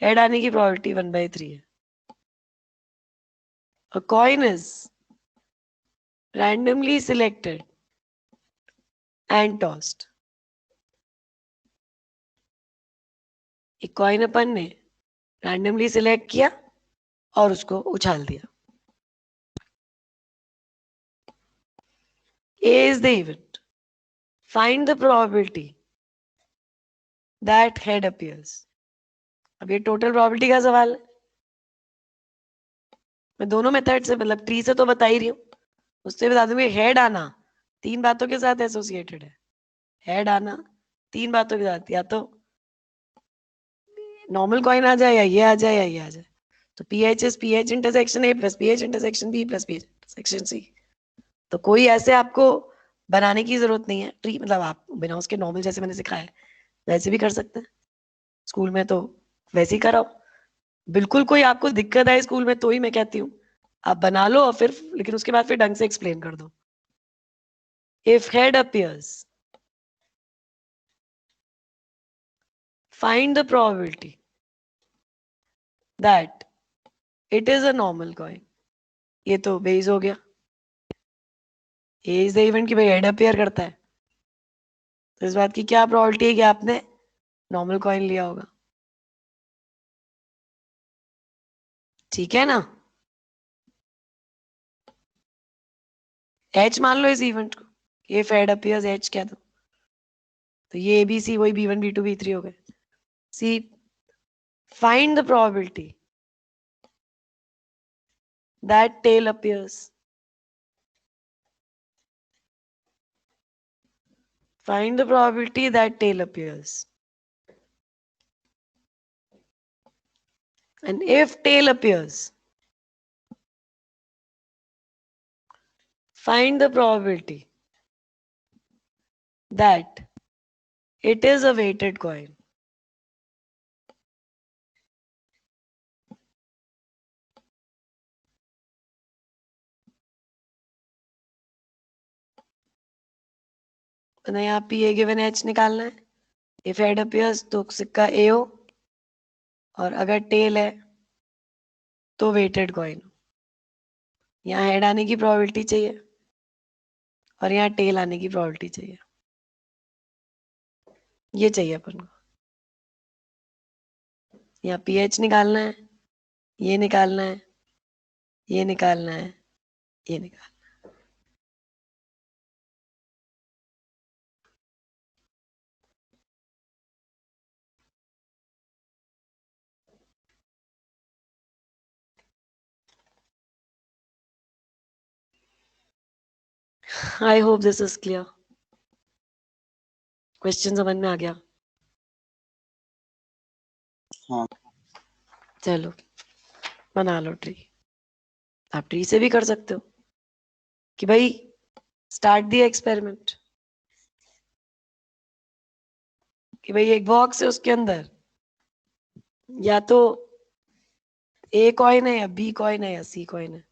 हेड आने की प्रोबेबिलिटी 1/3 है। A coin is randomly selected and tossed. एक कॉइन अपन ने रैंडमली सिलेक्ट किया और उसको उछाल दिया। A is the event. Find the probability that head appears. अब ये टोटल प्रोबेबिलिटी का सवाल है। मैं दोनों मेथड से, मतलब ट्री से तो बता ही रही हूँ, उससे बता दूंगी हेड आना 3 बातों के साथ एसोसिएटेड है। हेड आना 3 बातों के साथ, या तो नॉर्मल कॉइन आ जाए, या ये आ जाए, या ये आ जाए। तो PH is PH intersection A plus PH intersection B plus PH intersection C। तो कोई ऐसे आपको बनाने की जरूरत नहीं है ट्री, मतलब आप बिना उसके नॉर्मल जैसे मैंने सिखाया है वैसे भी कर सकते हैं। स्कूल में तो वैसे ही कराओ, बिल्कुल कोई आपको दिक्कत आए स्कूल में तो ही मैं कहती हूँ आप बना लो और फिर, लेकिन उसके बाद फिर ढंग से एक्सप्लेन कर दो. If head appears, find the probability that it is a normal coin. ये तो बेस हो गया. A is the event कि भाई हेड अपियर करता है, तो इस बात की क्या प्रोबेबिलिटी है कि आपने नॉर्मल कॉइन लिया होगा. ठीक है ना. H मान लो इस इवेंट को, ये हेड अपियर्स H क्या दो, तो ये ABC वही B1 B2 B3 हो गए. See, find the probability that tail appears. Find the probability that tail appears. And if tail appears, find the probability that it is a weighted coin. तो यहाँ P A given H निकालना है. If head appears तो सिक्का A हो, और अगर tail है तो weighted coin. यहाँ head आने की probability चाहिए और यहाँ tail आने की probability चाहिए. ये चाहिए अपन को. यहाँ PH निकालना है, ये निकालना है, ये निकालना है, ये निकालना है. I hope this is clear. Question समझ में आ गया? हाँ. चलो बना लो ट्री. आप ट्री से भी कर सकते हो कि भाई स्टार्ट दी एक्सपेरिमेंट, कि भाई एक बॉक्स है उसके अंदर या तो A कॉइन है या B कॉइन है या C कॉइन है.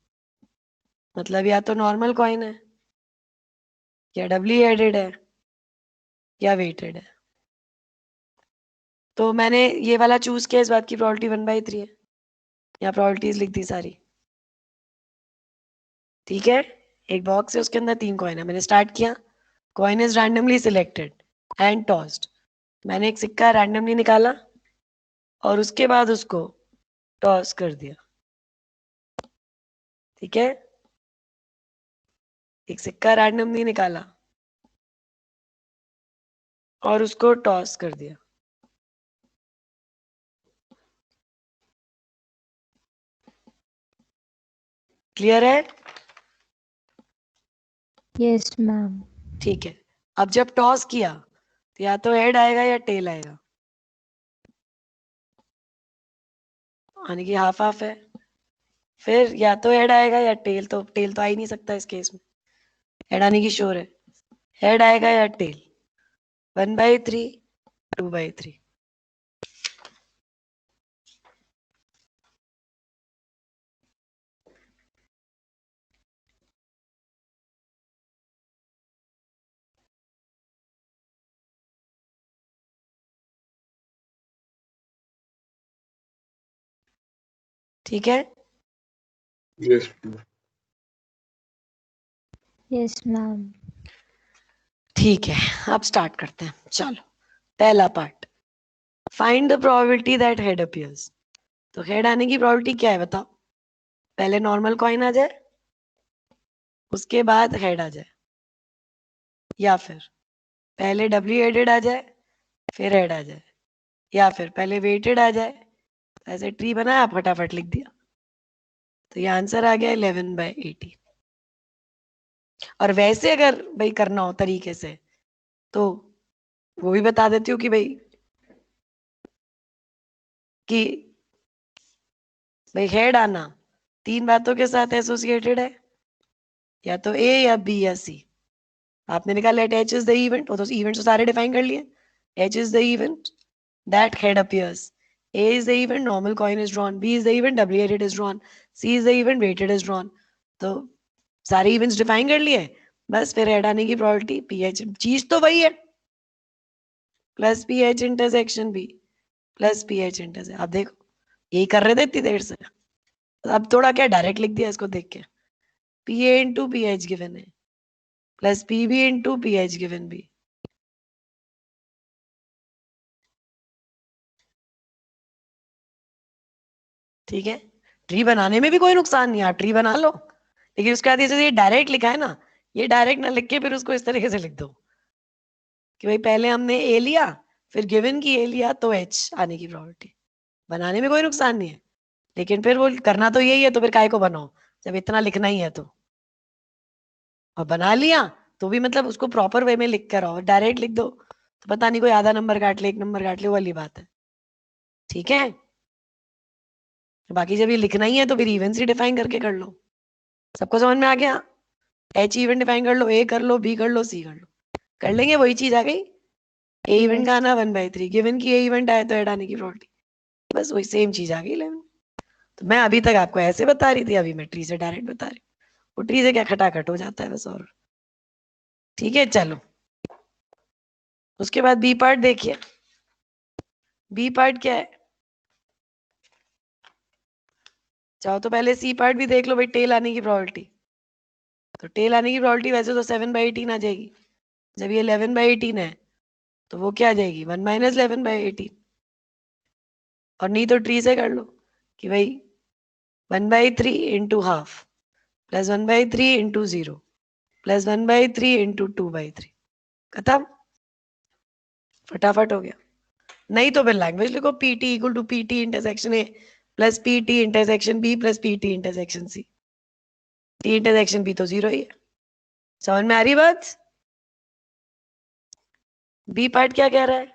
मतलब या तो नॉर्मल कॉइन है या डबली हेडेड है या वेटेड है. तो मैंने ये वाला चूज किया, इस बात की प्रोबेबिलिटी 1/3 है. यहाँ प्रोबेबिलिटीज लिख दी सारी. ठीक है. एक बॉक्स है उसके अंदर 3 कॉइन है. मैंने स्टार्ट किया, coin is randomly selected and tossed. मैंने एक सिक्का रैंडमली निकाला और उसके बाद उसको टॉस कर दिया. ठीक है. एक सिक्का रैंडमली निकाला और उसको टॉस कर दिया. क्लियर है? Yes ma'am. ठीक है. अब जब टॉस किया तो या तो हेड आएगा या टेल आएगा. आने की हाफ हाफ है. फिर या तो हेड आएगा या टेल, तो टेल तो आ ही नहीं सकता इस केस में. हेड आने की श्योर है. हेड आएगा या टेल. 1/3 2/3. ठीक है. Yes. Yes ma'am. ठीक है. अब स्टार्ट करते हैं. चलो पहला part, find the probability that head appears. तो हेड आने की प्रोबेबिलिटी क्या है बताओ. पहले नॉर्मल कॉइन आ जाए, उसके बाद हेड आ जाए, या फिर पहले डब्ल्यू हेडेड आ जाए फिर हेड आ जाए, या फिर पहले वेटेड आ जाए. ऐसे ट्री बनाया, फटाफट लिख दिया. तो ये आंसर आ गया 11/18. और वैसे अगर भाई करना हो तरीके से तो वो भी बता देती हूँ कि भाई हेड आना 3 बातों के साथ एसोसिएटेड है, या तो A या B या C. आपने निकाला H इज द इवेंट, वो तो इवेंट तो सारे डिफाइन कर लिए. H is the event that head appears A is the event, normal coin is drawn. B is the event, doubly-headed is drawn. C is the event, weighted is drawn. तो सारे इवेंट्स डिफाइन कर लिए, बस फिर ऐड आने की प्रोबेबिलिटी पीएच, चीज तो वही है, plus PH intersection B plus PH intersection. अब देखो यही कर रहे थे इतनी देर से, अब थोड़ा क्या डायरेक्ट लिख दिया इसको देख के. P A into P H given है plus P B into P H given B. ठीक है, ट्री बनाने में भी कोई नुकसान नहीं है, आप ट्री बना लो, लेकिन उसके बाद ये डायरेक्ट लिखा है ना, ये डायरेक्ट ना लिख के फिर उसको इस तरीके से लिख दो कि भाई पहले हमने ए लिया, फिर गिवन की ए लिया तो एच आने की प्रोबेबिलिटी. बनाने में कोई नुकसान नहीं है, लेकिन फिर वो करना तो यही है, तो फिर काय को बनाओ जब इतना लिखना ही है तो. और बना लिया तो भी मतलब उसको प्रॉपर वे में लिख कर आओ, डायरेक्ट लिख दो तो पता नहीं कोई आधा नंबर काट ले, एक नंबर काट ले, वो वाली बात है. ठीक है, बाकी जब ये लिखना ही है तो फिर इवेंट्स ही डिफाइन करके कर लो. सबको समझ में आ गया? एच इवेंट डिफाइन कर लो, ए कर लो, बी कर लो, सी कर लो, कर लेंगे, वही चीज आ गई. ए इवेंट का आना 1/3, गिवन की ए इवेंट आए तो ऐड आने की प्रोबेबिलिटी, बस वही सेम चीज आ गई 11. तो मैं अभी तक आपको ऐसे बता रही थी, अभी मैं ट्री से डायरेक्ट बता रही हूँ. वो ट्री से क्या खटाखट हो जाता है बस. और ठीक है, चलो उसके बाद बी पार्ट देखिए. बी पार्ट क्या है? चाहो तो पहले सी पार्ट भी देख लो भाई, टेल आने की प्रोबेबिलिटी. तो टेल आने की प्रोबेबिलिटी वैसे तो 7/18 आ जाएगी. जब ये 11/18 है तो वो क्या आ जाएगी 1 - 11/18. और नहीं तो ट्री से कर लो कि भाई 1/3 into half plus 1/3 into 0 plus 1/3 into 2/3. खत्म, फटाफट हो गया. नहीं तो फिर लैंग्वेज लिखो, PT equal to PT intersection A plus PT intersection B plus PT intersection C. T intersection B तो 0 ही है. समझ में आ रही बात? बी पार्ट क्या कह रहा है?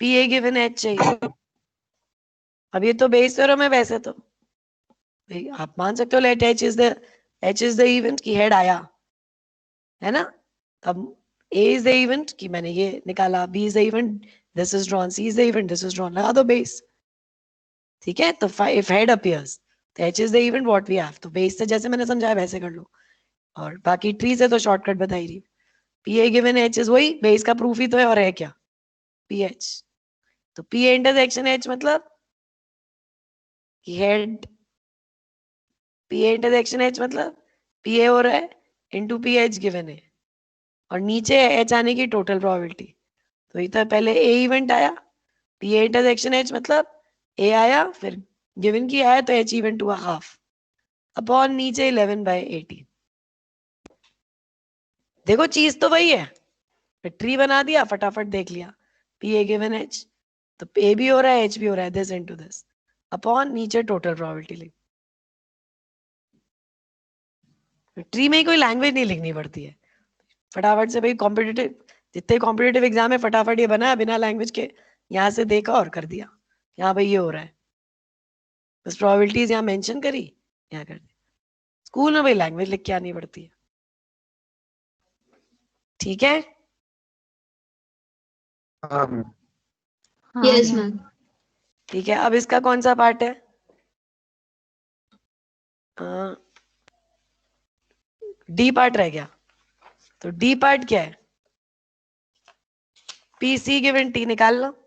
पी ए गिवन एच चाहिए. अब ये तो बेस थ्योरम है वैसे तो, भाई आप मान सकते हो let H is the event की हेड आया है ना. अब ए इज द इवेंट की मैंने ये निकाला, B is the event this is drawn, C is the event this is drawn, लगा दो बेस. ठीक है, तो इफ हेड अपीयर्स तो H is the event what we have. तो बेस से जैसे मैंने समझाया वैसे कर लो, और बाकी ट्री से तो शॉर्टकट बताई रही. P A given H is वही बेस का प्रूफ ही तो है, और है क्या पी एच. तो पी ए इंटरसेक्शन एच मतलब कि head, P A intersection H मतलब पी ए हो रहा है इंटू पी एच गिवन है, और नीचे एच आने की टोटल प्रोबेबिलिटी. तो इधर पहले ए इवेंट आया, पी ए इंटरसेक्शन एच मतलब ए आया, फिर गिवन की आया तो एच इवेंट हुआ हाफ अपॉन नीचे 11/18. देखो चीज तो वही है, फिर ट्री बना दिया, फटाफट देख लिया. पी ए गिवन एच तो ए भी हो रहा है एच भी हो रहा है, दिस इनटू दिस अपॉन नीचे टोटल प्रोबेबिलिटी लिख. ट्री में ही कोई लैंग्वेज नहीं लिखनी पड़ती है, फटाफट से भाई कॉम्पिटिटिव जितने कॉम्पिटिटिव एग्जाम है फटाफट ये बनाया बिना लैंग्वेज के, यहाँ से देखा और कर दिया. यहाँ भाई ये हो रहा है, बस प्रोबेबिलिटीज यहाँ मेंशन करी, यहाँ कर दी. स्कूल में भाई लैंग्वेज लिख के आनी पड़ती है. ठीक है, यस मैम. ठीक है. अब इसका कौन सा पार्ट है? डी पार्ट रह गया. तो डी पार्ट क्या है? पी सी गिवन टी निकाल लो.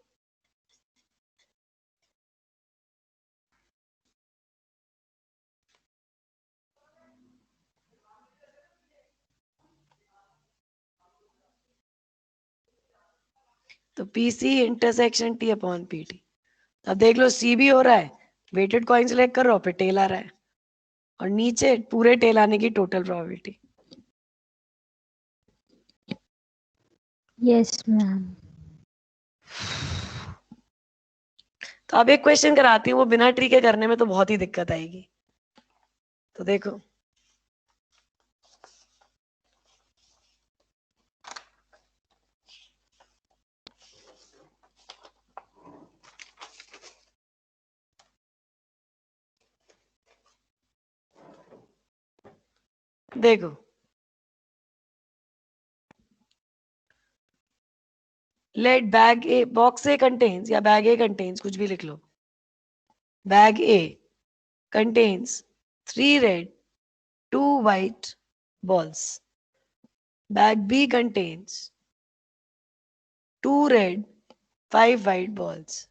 तो P C intersection T upon P T. अब देख लो सी भी हो रहा है, वेटेड कॉइन सेलेक्ट कर रहा हो, फिर टेल आ रहा है, और नीचे पूरे टेल आने की टोटल प्रोबेबिलिटी. Yes ma'am. तो अब एक क्वेश्चन कराती हूँ, वो बिना ट्री के करने में तो बहुत ही दिक्कत आएगी. तो देखो देखो let bag A box A contains, या बैग ए कंटेन्स, कुछ भी लिख लो, Bag A contains 3 red, 2 white balls. Bag B contains 2 red, 5 white balls.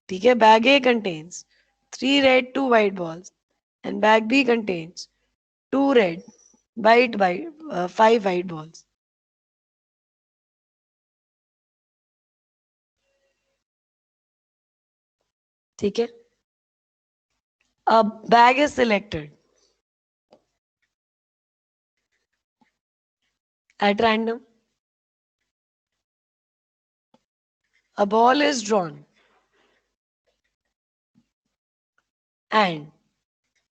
ठीक है, bag A contains 3 red, 2 white balls, and bag B contains 2 red, 5 white balls. ठीक है, अब bag is selected at random. A ball is drawn and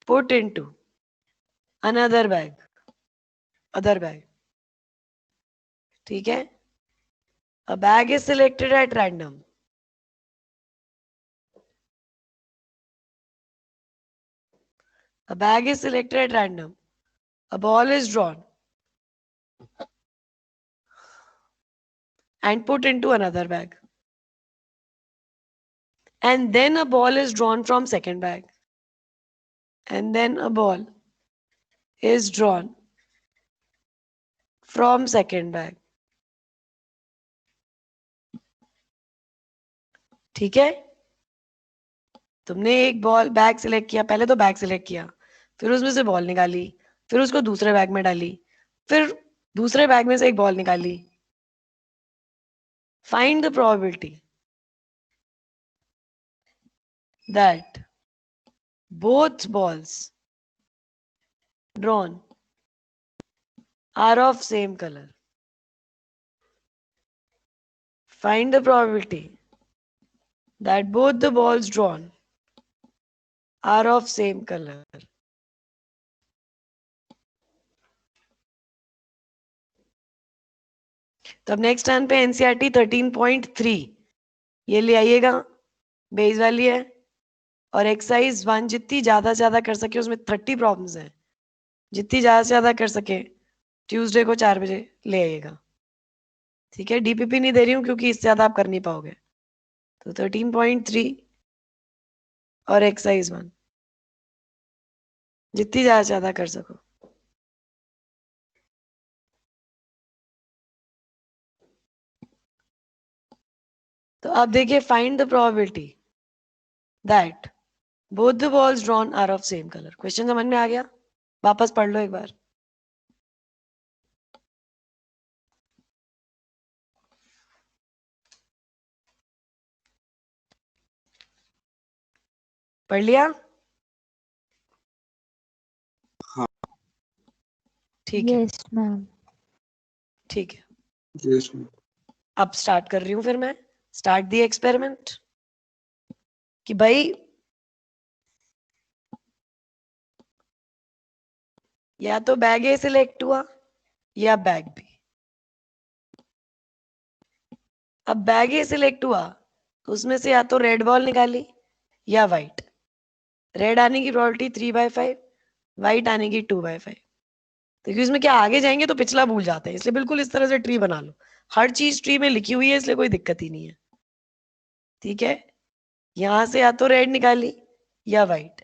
put into another bag, other bag. ठीक है, a bag is selected at random. A bag is selected at random. A ball is drawn and put into another bag. And then a ball is drawn from second bag. And then a ball is drawn from second bag. ठीक है, तुमने एक बॉल बैग सिलेक्ट किया, पहले तो बैग सिलेक्ट किया, फिर उसमें से बॉल निकाली, फिर उसको दूसरे बैग में डाली, फिर दूसरे बैग में से एक बॉल निकाली. Find the probability that both balls drawn are of same color. Find the probability that both the balls drawn are of same color. तो अब नेक्स्ट टर्न पे एनसीईआरटी 13.3 ये ले आइएगा, बेस वाली है, और एक्सरसाइज 1 जितनी ज्यादा से ज्यादा कर सके, उसमें 30 प्रॉब्लम्स हैं, जितनी ज्यादा से ज्यादा कर सके ट्यूसडे को 4 बजे ले आइएगा. ठीक है, डीपीपी नहीं दे रही हूँ क्योंकि इससे ज्यादा आप कर नहीं पाओगे. तो 13.3 और एक्सरसाइज 1 जितनी ज्यादा से ज्यादा कर सको. तो अब देखिए, find the probability that both the balls drawn are of same colour. Question समझ में आ गया? वापस पढ़ लो एक बार. पढ़ लिया? हाँ. ठीक है, यस मैम. ठीक है. Yes ma'am. अब स्टार्ट कर रही हूं, फिर मैं स्टार्ट दी एक्सपेरिमेंट कि भाई या तो बैग ए सिलेक्ट हुआ या बैग बी. अब बैग ए सिलेक्ट हुआ तो उसमें से या तो रेड बॉल निकाली या व्हाइट. रेड आने की प्रोबेबिलिटी 3/5, व्हाइट आने की 2/5. देखिए इसमें क्या, आगे जाएंगे तो पिछला भूल जाते हैं, इसलिए बिल्कुल इस तरह से ट्री बना लो. हर चीज ट्री में लिखी हुई है, इसलिए कोई दिक्कत ही नहीं है. ठीक है, यहां से या तो रेड निकाली या व्हाइट.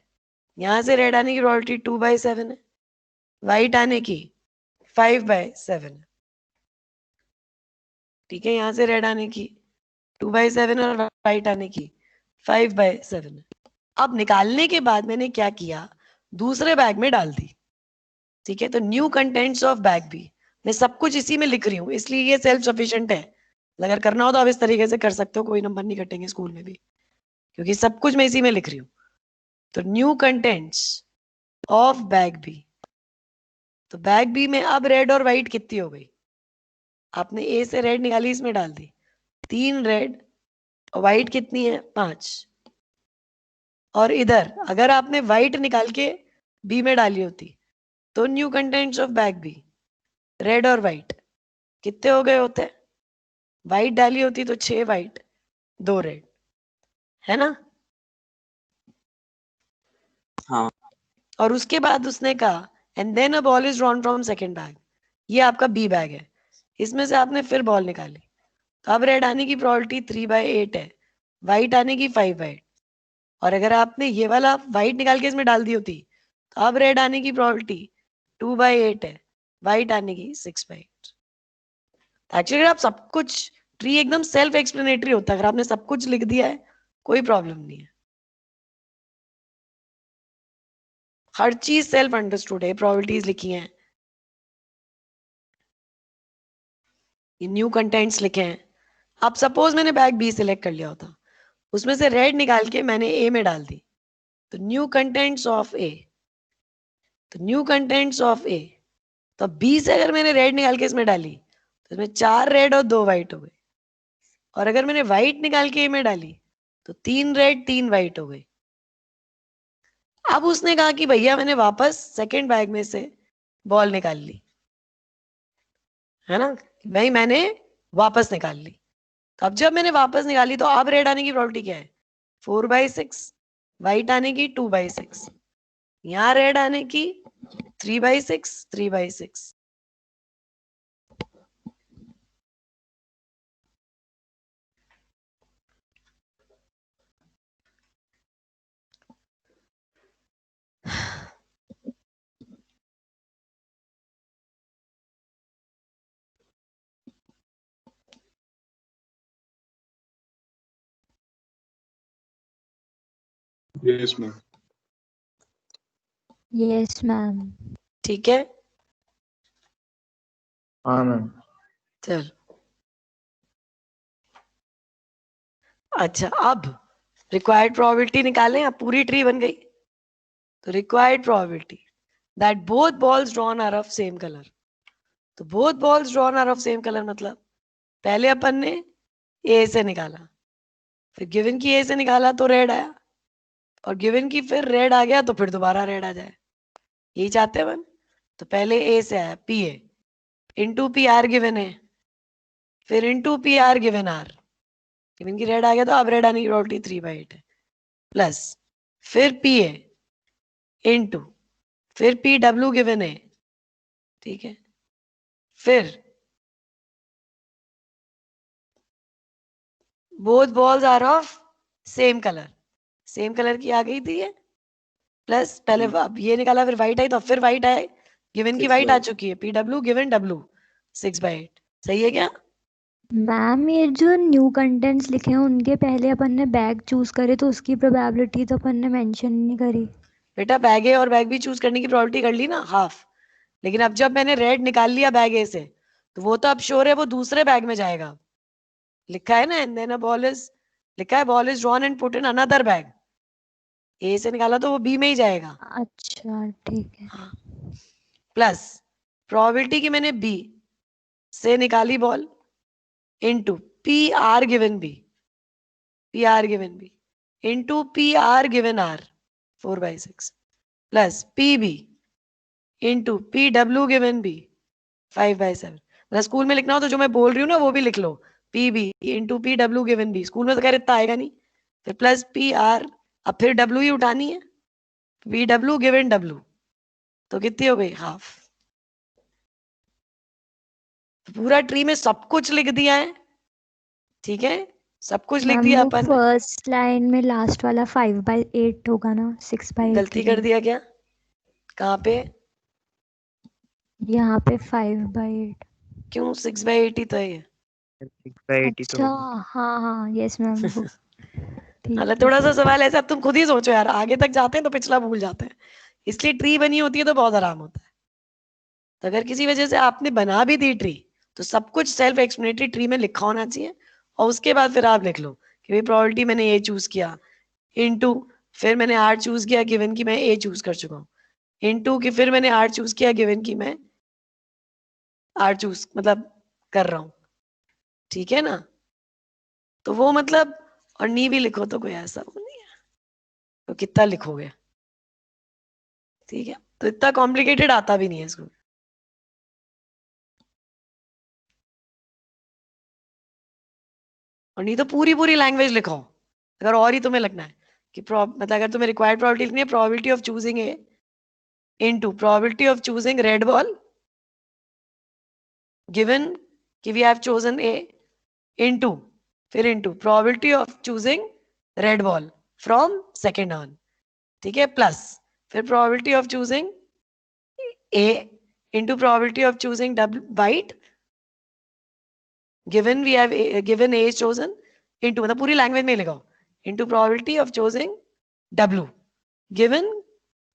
यहां से रेड आने की प्रोबेबिलिटी 2/7 है, व्हाइट आने की 5/7 है. ठीक है, यहां से रेड आने की 2/7 और व्हाइट आने की 5/7 है. अब निकालने के बाद मैंने क्या किया, दूसरे बैग में डाल दी. ठीक है, तो new contents of bag B, मैं सब कुछ इसी में लिख रही हूँ, इसलिए ये सेल्फ सफिशिएंट है. अगर करना हो तो आप इस तरीके से कर सकते हो, कोई नंबर नहीं कटेंगे स्कूल में भी, क्योंकि सब कुछ मैं इसी में लिख रही हूँ. तो new contents of bag B, तो बैग बी में अब रेड और व्हाइट कितनी हो गई, आपने ए से रेड निकाली, इसमें डाल दी, 3 रेड और व्हाइट कितनी है 5. और इधर अगर आपने व्हाइट निकाल के बी में डाली होती तो new contents of bag B, red और व्हाइट कितने हो गए होते, व्हाइट डाली होती तो 6 व्हाइट 2 रेड, है ना? हाँ. और उसके बाद उसने कहा and then a ball is drawn from second bag, ये आपका बी बैग है, इसमें से आपने फिर बॉल निकाली, तो अब रेड आने की प्रोबेबिलिटी 3/8 है, व्हाइट आने की 5/8, और अगर आपने ये वाला व्हाइट निकाल के इसमें डाल दी होती तो अब रेड आने की प्रोबेबिलिटी 2/8 है, व्हाइट आने की 6/8। एक्चुअली आप सब कुछ, ट्री एकदम सेल्फ एक्सप्लेनेटरी होता है, अगर आपने सब कुछ लिख दिया है कोई प्रॉब्लम नहीं है, हर चीज सेल्फ अंडरस्टूड है, प्रोबेबिलिटीज लिखी हैं, ये न्यू कंटेंट्स लिखे हैं। अब सपोज मैंने बैग बी सिलेक्ट कर लिया होता, उसमें से रेड निकाल के मैंने ए में डाल दी, तो न्यू कंटेंट्स ऑफ ए, तो न्यू कंटेंट्स ऑफ ए, तो बी से अगर मैंने रेड निकाल के इसमें डाली तो इसमें 4 रेड और 2 व्हाइट हो गए, और अगर मैंने व्हाइट निकाल के ए में डाली तो 3 रेड 3 व्हाइट हो गई। अब उसने कहा कि भैया मैंने वापस सेकंड बैग में से बॉल निकाल ली, है ना, भाई मैंने वापस निकाल ली, तो अब जब मैंने वापस निकाली तो अब रेड आने की प्रोबेबिलिटी क्या है, 4/6, व्हाइट आने की 2/6, यहाँ रेड आने की 3/6, 3/6। Yes, ma'am. Yes ma'am. ठीक है, हाँ मैम। चल अच्छा, अब रिक्वायर्ड प्रोबेबिलिटी निकालें, अब पूरी ट्री बन गई, तो required probability that both balls drawn are of same colour, तो both balls drawn are of same colour मतलब पहले अपन ने ए से निकाला, फिर गिवन की ए से निकाला तो रेड आया, और गिवन की फिर रेड आ गया तो फिर दोबारा रेड आ जाए, यही चाहते हैं अपन। तो पहले ए से आया P A into P R given है, फिर into P R given R, given की रेड आ गया तो अब रेड आने की प्रोबेबिलिटी 3/8 है, प्लस फिर पी ए इंटू फिर पी डब्ल्यू गिवन है, ठीक है, फिर both balls are of same colour, same colour की आ गई थी ये, प्लस पहले अब ये निकाला फिर व्हाइट आई तो फिर व्हाइट आए, गिवन की व्हाइट आ चुकी है, पी डब्ल्यू गिवन डब्ल्यू 6/8, सही है क्या? मैम ये जो न्यू कंटेंट्स लिखे हैं उनके पहले अपन ने बैग चूज करे तो उसकी प्रोबेबिलिटी तो अपन ने मेंशन नहीं करी। बेटा बैग ए और बैग बी चूज करने की प्रोबेबिलिटी कर ली ना हाफ, लेकिन अब जब मैंने रेड निकाल लिया बैग ए से तो वो तो अब श्योर है वो दूसरे बैग में जाएगा, लिखा है ना, and then a ball is, लिखा है ball is drawn and put in another bag, A से निकाला तो वो बी में ही जाएगा। अच्छा ठीक है। हाँ, प्लस प्रोबेबिलिटी की मैंने बी से निकाली ball into P R given B, P R given B into P R given R 4/6 plus P B into P W given B 5/7। मतलब स्कूल में लिखना हो तो जो मैं बोल रही हूँ ना वो भी लिख लो, P B into P W given B, school में तो खैर इतना आएगा नहीं, फिर प्लस पी आर, अब फिर डब्ल्यू ही उठानी है, पी डब्ल्यू गिवन डब्ल्यू, तो कितनी हो गई हाफ। तो पूरा ट्री में सब कुछ लिख दिया है, ठीक है, सब कुछ लिख मैम दिया वो अपन, फर्स्ट लाइन में लास्ट वाला 5/8 होगा ना, 6/8 गलती कर दिया क्या, कहाँ पे, यहाँ पे 5/8। क्यों 6/8 ही तो है ये। 6/8 तो अच्छा होगा। हाँ हाँ यस मैम ठीक मतलब है। थोड़ा सा सवाल ऐसा, अब तुम खुद ही सोचो यार, आगे तक जाते हैं तो पिछला भूल जाते हैं, इसलिए ट्री बनी होती है तो बहुत आराम होता है। तो अगर किसी वजह से आपने बना भी दी ट्री तो सब कुछ सेल्फ एक्सप्लेनेटरी ट्री में लिखा होना चाहिए, और उसके बाद फिर आप लिख लो कि भाई प्रोबेबिलिटी मैंने ये चूज किया इनटू, फिर मैंने आर चूज किया गिवन की मैं ए चूज कर चुका हूँ, इनटू कि फिर मैंने आर चूज किया गिवन की मैं आर चूज मतलब कर रहा हूँ, ठीक है ना। तो वो मतलब, और नी भी लिखो तो कोई ऐसा वो नहीं है, तो कितना लिखोगे, ठीक है, तो इतना कॉम्प्लिकेटेड आता भी नहीं है इसको। और नहीं तो पूरी पूरी लैंग्वेज लिखो, अगर और ही तुम्हें लगना है कि मतलब अगर तुम्हें रिक्वायर्ड प्रोबेबिलिटी लिखनी है, probability of choosing a into probability of choosing red ball given कि we have chosen A into फिर into probability of choosing red ball from second urn, ठीक है, plus फिर probability of choosing A into probability of choosing white given we have given A is chosen into मतलब पूरी लैंग्वेज में लिखाओ into probability of choosing W given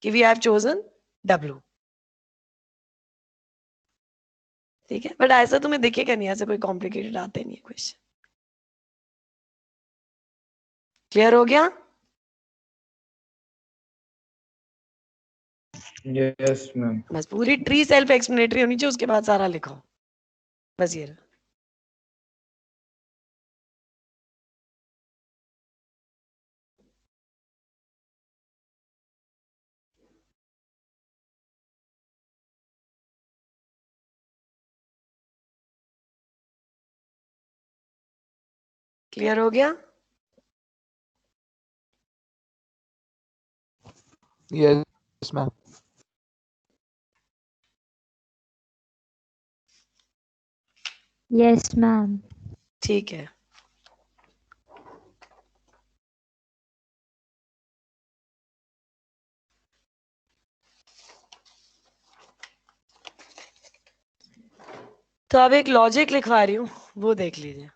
कि we have chosen W, ठीक है, बट ऐसा तुम्हें दिखेगा नहीं, ऐसा कोई कॉम्प्लिकेटेड आते नहीं है क्वेश्चन। क्लियर हो गया? Yes ma'am. बस पूरी ट्री सेल्फ एक्सप्लेनेटरी होनी चाहिए, उसके बाद सारा लिखो, बस ये रहा। क्लियर हो गया? Yes, ma'am. Yes ma'am. ठीक है, तो अब एक लॉजिक लिखवा रही हूँ, वो देख लीजिए।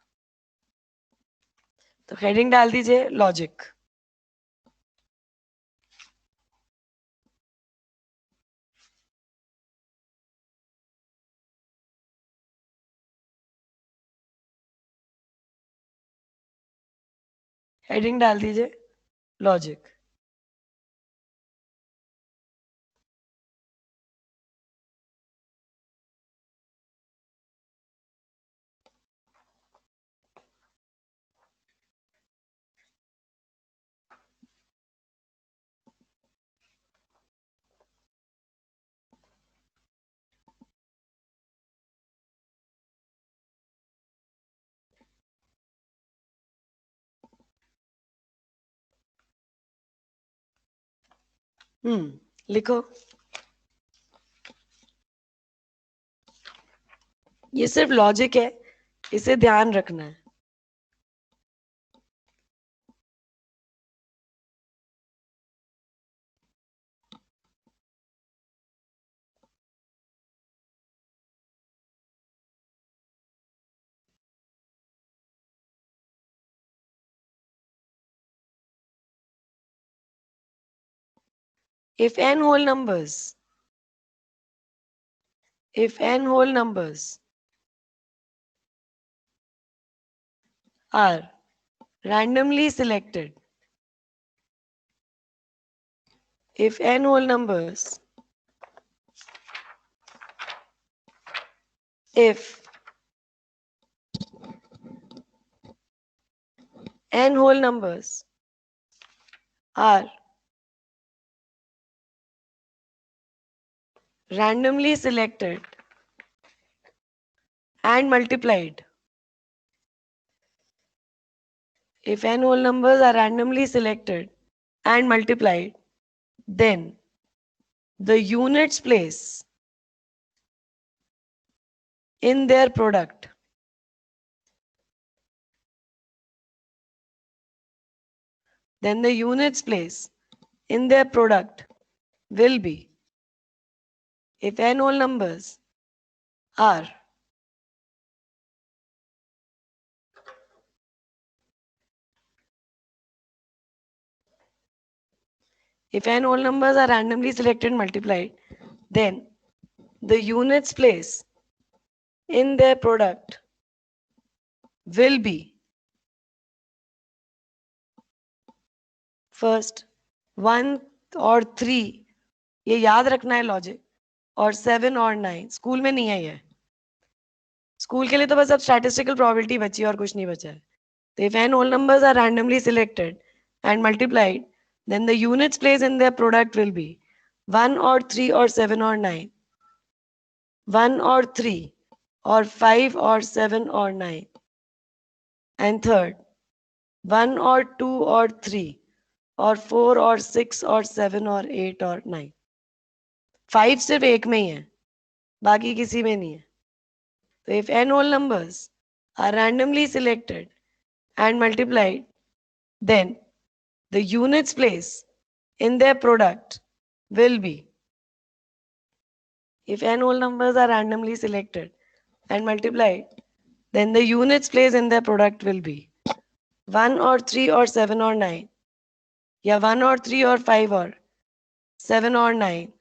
तो हेडिंग डाल दीजिए लॉजिक। हेडिंग डाल दीजिए लॉजिक। लिखो। ये सिर्फ लॉजिक है, इसे ध्यान रखना है। If n whole numbers are randomly selected, if n whole numbers if n whole numbers are randomly selected and multiplied, if n whole numbers are randomly selected and multiplied, then the units place in their product then the units place in their product will be, if n whole numbers are randomly selected and multiplied, then the units place in their product will be first 1 और 3, ये याद रखना है लॉजिक, और 7 और 9। स्कूल में नहीं है ये, स्कूल के लिए तो बस अब स्टैटिस्टिकल प्रोबेबिलिटी बची है और कुछ नहीं बचा है। तो if n whole numbers are randomly selected and multiplied, then the units placed in their product will be 1 or 3 or 7 or 9, 1 or 3 or 5 or 7 or 9, and third 1 or 2 or 3 or 4 or 6 or 7 or 8 or 9. 5 सिर्फ एक में ही है, बाकी किसी में नहीं है. तो if n whole numbers are randomly selected and multiplied, then the units place in their product will be, if n whole numbers are randomly selected and multiplied, then the units place in their product will be 1 or 3 or 7 or 9, या 1 or 3 or 5 or 7 or 9,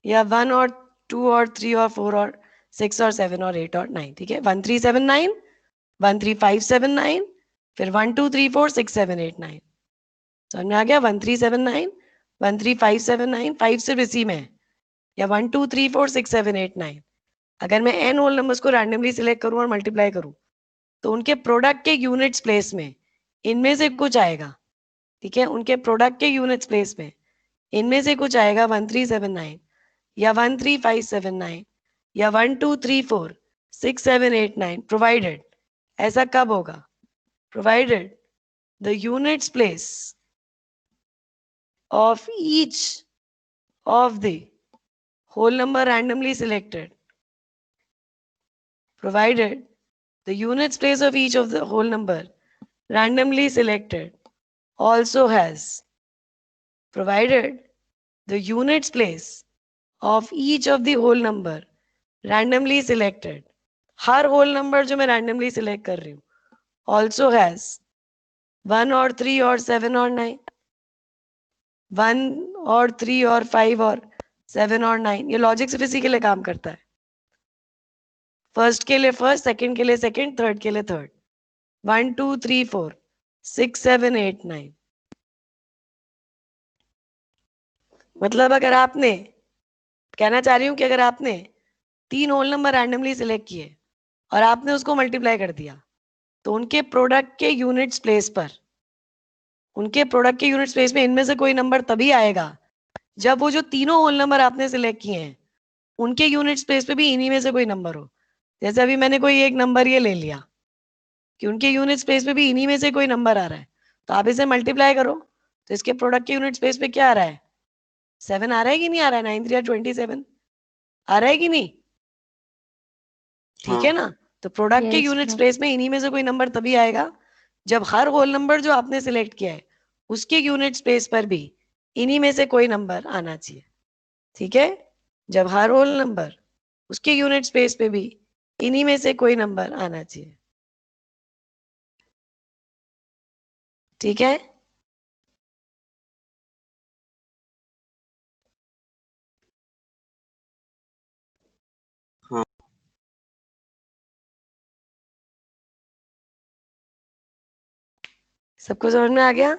या 1 or 2 or 3 or 4 or 6 or 7 or 8 or 9. ठीक है, 1 3 7 9, 1 3 5 7 9, फिर 1 2 3 4 6 7 8 9. समझ में आ गया? 1 3 7 9, 1 3 5 7 9, 5 सिर्फ इसी में है, या 1 2 3 4 6 7 8 9. अगर मैं n होल नंबर्स को रैंडमली सिलेक्ट करूं और मल्टीप्लाई करूं तो उनके प्रोडक्ट के यूनिट्स प्लेस में इनमें से कुछ आएगा. ठीक है, उनके प्रोडक्ट के यूनिट्स प्लेस में इनमें से कुछ आएगा 1 3 7 9, या 1 3 5 7 9, या 1 2 3 4 6 7 8 9, प्रोवाइडेड. ऐसा कब होगा? Provided the units place of each of the whole number randomly selected, provided the units place of each of the whole number randomly selected also has, provided the units place of each of the whole number randomly selected, her whole number जो मैं randomly select कर रही हूँ also has 1 or 3 or 7 or 9, 1 और 3 और 5 और 7 और 9. ये लॉजिक सिर्फ इसी के लिए काम करता है. फर्स्ट के लिए फर्स्ट, सेकंड के लिए सेकंड, थर्ड के लिए थर्ड. 1 2 3 4 6 7 8 9. मतलब अगर आपने, कहना चाह रही हूं कि अगर आपने 3 होल नंबर रैंडमली सिलेक्ट किए और आपने उसको मल्टीप्लाई कर दिया तो उनके प्रोडक्ट के यूनिट्स प्लेस पर, उनके प्रोडक्ट के यूनिट स्पेस में इनमें से कोई नंबर तभी आएगा जब वो जो तीनों होल नंबर आपने सिलेक्ट किए हैं उनके यूनिट स्पेस पे भी इन्हीं में से कोई नंबर हो. जैसे अभी मैंने कोई एक नंबर ये ले लिया कि उनके यूनिट स्पेस पे भी इन्हीं में से कोई नंबर आ रहा है, तो आप इसे मल्टीप्लाई करो तो इसके प्रोडक्ट के यूनिट स्पेस पे क्या आ रहा है? 7 आ रहा है कि नहीं आ रहा है? 9 3 27 आ रहा है कि नहीं? ठीक है ना? तो प्रोडक्ट के Yes, यूनिट ma'am. स्पेस में इन्हीं में से कोई नंबर तभी आएगा जब हर होल नंबर जो आपने सिलेक्ट किया है उसके यूनिट स्पेस पर भी इन्हीं में से कोई नंबर आना चाहिए. ठीक है, जब हर होल नंबर उसके यूनिट स्पेस पे भी इन्हीं में से कोई नंबर आना चाहिए. ठीक है, हाँ. सबको समझ में आ गया?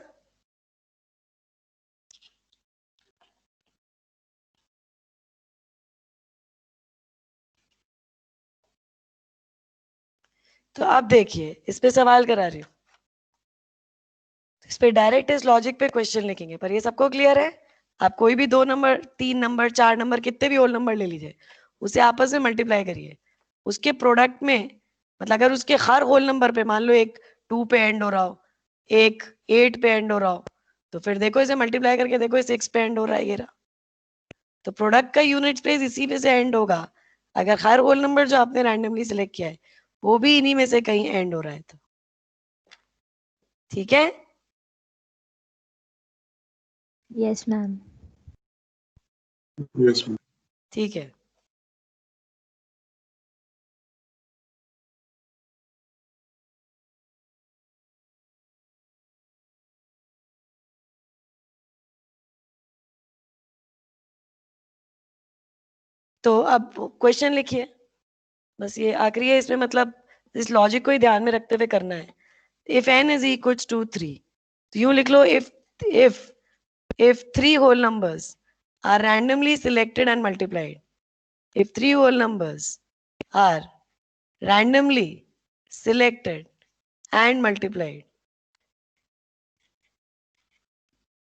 तो अब देखिए, इस पे सवाल करा रही हूँ, इस पे डायरेक्ट इस लॉजिक पे क्वेश्चन लिखेंगे. पर ये सबको क्लियर है? आप कोई भी 2 नंबर 3 नंबर 4 नंबर कितने भी होल नंबर ले लीजिए, उसे आपस में मल्टीप्लाई करिए, उसके प्रोडक्ट में, मतलब अगर उसके हर होल नंबर पे मान लो एक 2 पे एंड हो रहा हो, एक 8 पे एंड हो रहा हो, तो फिर देखो इसे मल्टीप्लाई करके देखो, 6 पे एंड हो रहा है ये रहा. तो प्रोडक्ट का यूनिट प्लेस इसी में से एंड होगा अगर हर होल नंबर जो आपने रैंडमली सिलेक्ट किया है वो भी इन्हीं में से कहीं एंड हो रहा है तो. ठीक है, Yes, ma'am. Yes, ma'am. ठीक है. तो अब क्वेश्चन लिखिए, बस ये आखिरी है, इसमें मतलब इस लॉजिक को ही ध्यान में रखते हुए करना है. If n is equals to 3, तो यूं लिख लो, if 3 whole numbers are randomly selected and multiplied, if 3 whole numbers are randomly selected and multiplied,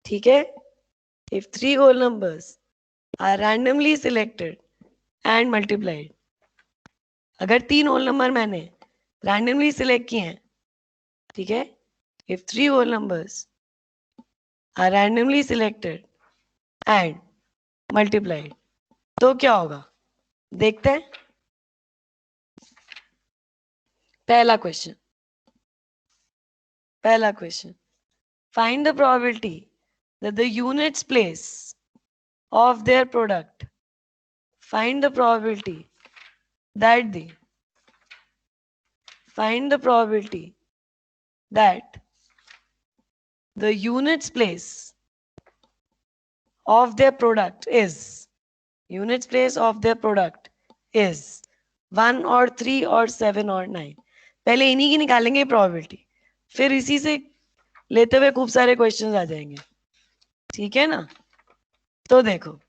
ठीक है, if 3 whole numbers are randomly selected and multiplied, अगर 3 होल नंबर मैंने रैंडमली सिलेक्ट किए हैं, ठीक है, if 3 whole numbers are randomly selected and multiplied, तो क्या होगा देखते हैं। पहला question find the probability that the units place of their product, find the probability that the units place of their product is 1 or 3 or 7 or 9। पहले इन्हीं की निकालेंगे प्रोबेबिलिटी, फिर इसी से लेते हुए खूब सारे क्वेश्चंस आ जाएंगे, ठीक है ना। तो देखो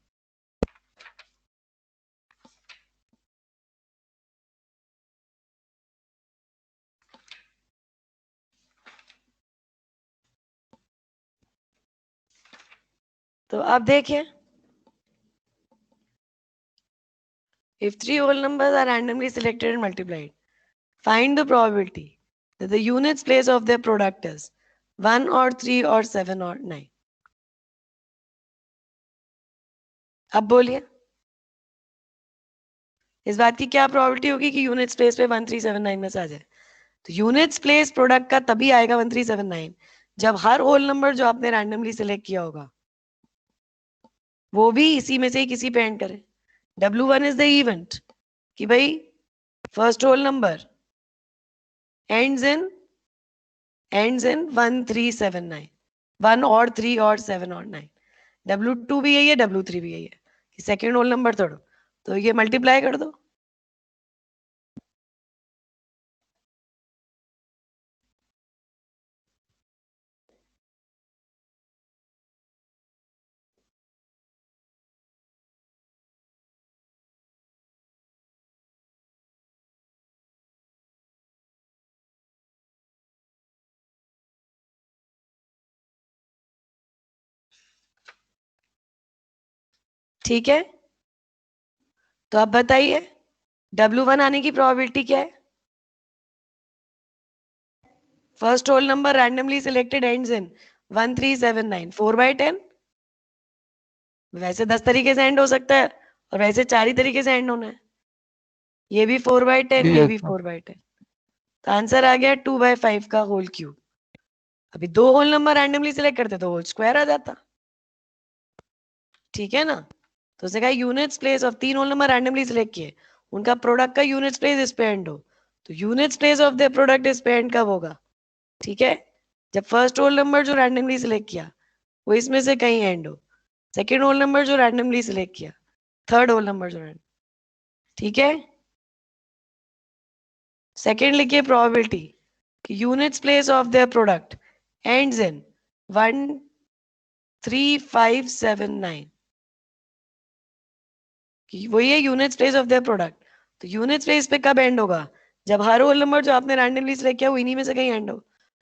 तो अब देखिए, if 3 whole numbers are randomly selected and multiplied, find the probability that the units place of their product is 1 or 3 or 7 or 9। अब बोलिए इस बात की क्या प्रोबेबिलिटी होगी कि यूनिट्स प्लेस पे 1379 में से आ जाए। तो यूनिट्स प्लेस प्रोडक्ट का तभी आएगा 1379 जब हर होल नंबर जो आपने रैंडमली सिलेक्ट किया होगा वो भी इसी में से ही किसी पे एंड करे। W1 इज द इवेंट कि भाई first whole number ends in 1379, 1 और 3 और 7 और 9। W2 भी यही है, W3 भी यही है कि सेकेंड होल नंबर तोड़ो, तो ये मल्टीप्लाई कर दो। ठीक है, तो अब बताइए W1 आने की प्रोबेबिलिटी क्या है। First whole number randomly selected ends in 1379, 4/10। वैसे 10 तरीके से एंड हो सकता है और वैसे 4 ही तरीके से एंड होना है। ये भी 4/10, ये भी 4/10, तो आंसर आ गया 2/5 का होल क्यूब। अभी 2 होल नंबर रैंडमली सिलेक्ट करते तो होल स्क्वायर आ जाता, ठीक है ना। तो उसने कहा units place of 3 whole number randomly select किए, उनका प्रोडक्ट का यूनिट्स प्लेस इस पे एंड हो, तो units place of the product इस पे एंड कब होगा, ठीक है, जब फर्स्ट होल नंबर जो रैंडमली सिलेक्ट किया वो इसमें से कहीं एंड हो, सेकेंड होल नंबर जो रैंडमली सिलेक्ट किया, थर्ड होल नंबर जो रैंडम, ठीक है। सेकेंड लिखिए प्रोबेबिलिटी कि units place of their product ends in 13579, कि वही है units place of their product. तो यूनिट्स प्लेस पे कब एंड होगा, जब हर होल नंबर जो आपने रैंडमली सिलेक्ट किया वो इन्हीं में से कहीं एंड हो।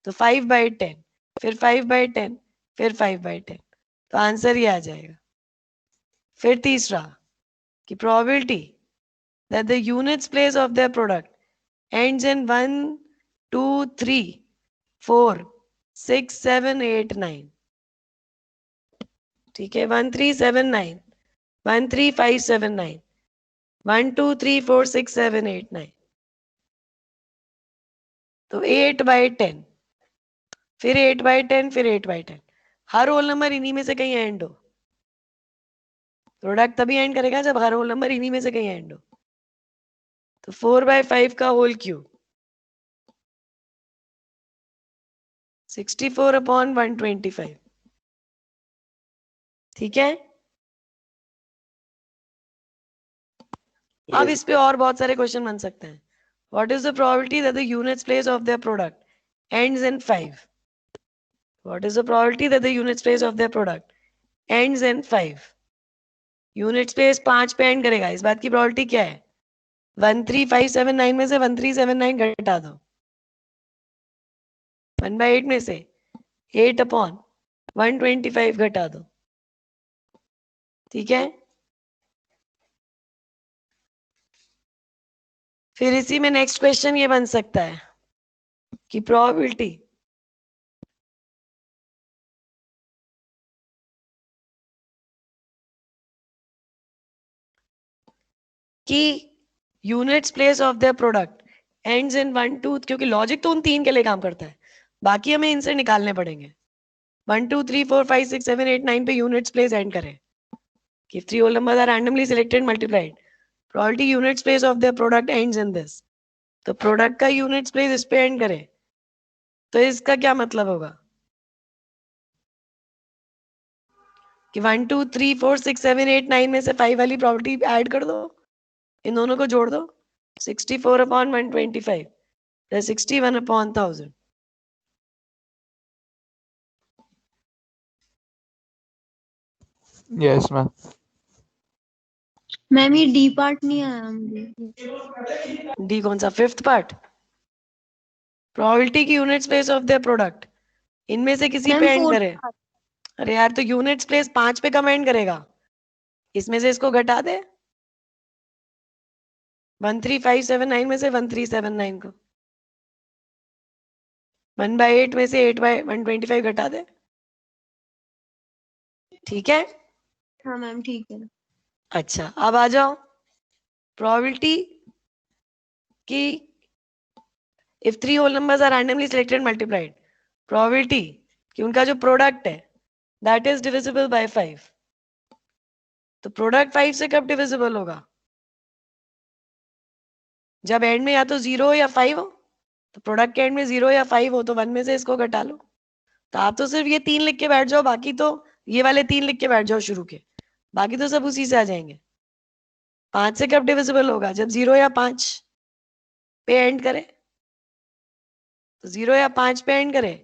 तो 5/10, फिर 5/10, फिर 5/10, तो आंसर ही आ जाएगा। फिर तीसरा कि probability that the units place of their product ends in 1 2 3 4 6 7 8 9, ठीक है, 1379, 13579, 1 2 3 4 6 7 8 9, तो 8/10, फिर 8/10, फिर 8/10, हर होल नंबर इन्हीं में से कहीं एंड हो। प्रोडक्ट तभी एंड करेगा जब हर होल नंबर इन्हीं में से कहीं एंड हो। तो 4/5 का होल क्यूब 64/125, ठीक है। अब इस पे और बहुत सारे क्वेश्चन बन सकते हैं। What is the probability that the units place of their product ends in 5? What is the probability that the units place of their product ends in 5? Units place 5 पे एंड करेगा, इस बात की प्रोबेबिलिटी क्या है, 13579 में से 1379 घटा दो, 1/8 में से 8/125 घटा दो, ठीक है। फिर इसी में नेक्स्ट क्वेश्चन ये बन सकता है कि प्रोबेबिलिटी कि units place of the product ends in 1 2, क्योंकि लॉजिक तो उन तीन के लिए काम करता है, बाकी हमें इनसे निकालने पड़ेंगे। 1 2 3 4 5 6 7 8 9 पे यूनिट्स प्लेस एंड करें कि 3 whole numbers are randomly selected multiplied, probability units place of the product ends in this, तो प्रोडक्ट का यूनिट्स प्लेस इस पे एंड करे, तो इसका क्या मतलब होगा कि 1 2 3 4 6 7 8 9 में से 5 वाली प्रॉपर्टी ऐड कर दो, इन दोनों को जोड़ दो, 64 upon 125 plus 61 upon 1000। Yes, ma'am. Ma'am ये डी पार्ट नहीं आया मुझे। डी कौन सा? फिफ्थ पार्ट, प्रोबेबिलिटी की units place of the product, इनमें से किसी मैम पे एंड फोर्थ करे। अरे यार, तो यूनिट्स प्लेस 5 पे कम एंड करेगा, इसमें से इसको घटा दे, 13579 में से 1379 को, 1/8 में से 8/125 घटा दे, ठीक है? हाँ मैम ठीक है। अच्छा, अब आ जाओ प्रोबेबिलिटी की if 3 whole numbers are randomly selected multiplied, probability कि उनका जो प्रोडक्ट है दैट इज डिविजिबल बाय 5, तो प्रोडक्ट 5 से कब डिविजिबल होगा? जब एंड में या तो 0 या 5 हो, तो प्रोडक्ट के एंड में 0 या 5 हो तो 1 में से इसको घटा लो। तो आप तो सिर्फ ये 3 लिख के बैठ जाओ, बाकी तो ये वाले 3 लिख के बैठ जाओ शुरू के, बाकी तो सब उसी से आ जाएंगे। 5 से कब डिविजिबल होगा? जब 0 या 5 पे एंड करे, तो 0 या 5 पे एंड करे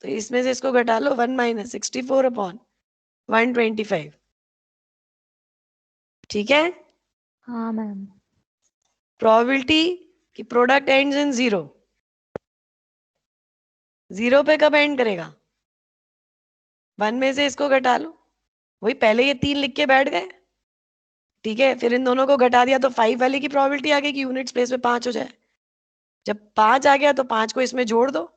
तो इसमें से इसको घटा लो, 1 - 64 upon 125, ठीक है? हाँ मैम। प्रोबेबिलिटी कि प्रोडक्ट एंड्स इन 0, 0 पे कब एंड करेगा? 1 में से इसको घटा लो, वही पहले ये 3 लिख के बैठ गए, ठीक है? फिर इन दोनों को घटा दिया तो 5 वाले की प्रोबेबिलिटी आ गई कि यूनिट्स प्लेस पे 5 हो जाए। जब 5 आ गया तो 5 को इसमें जोड़ दो,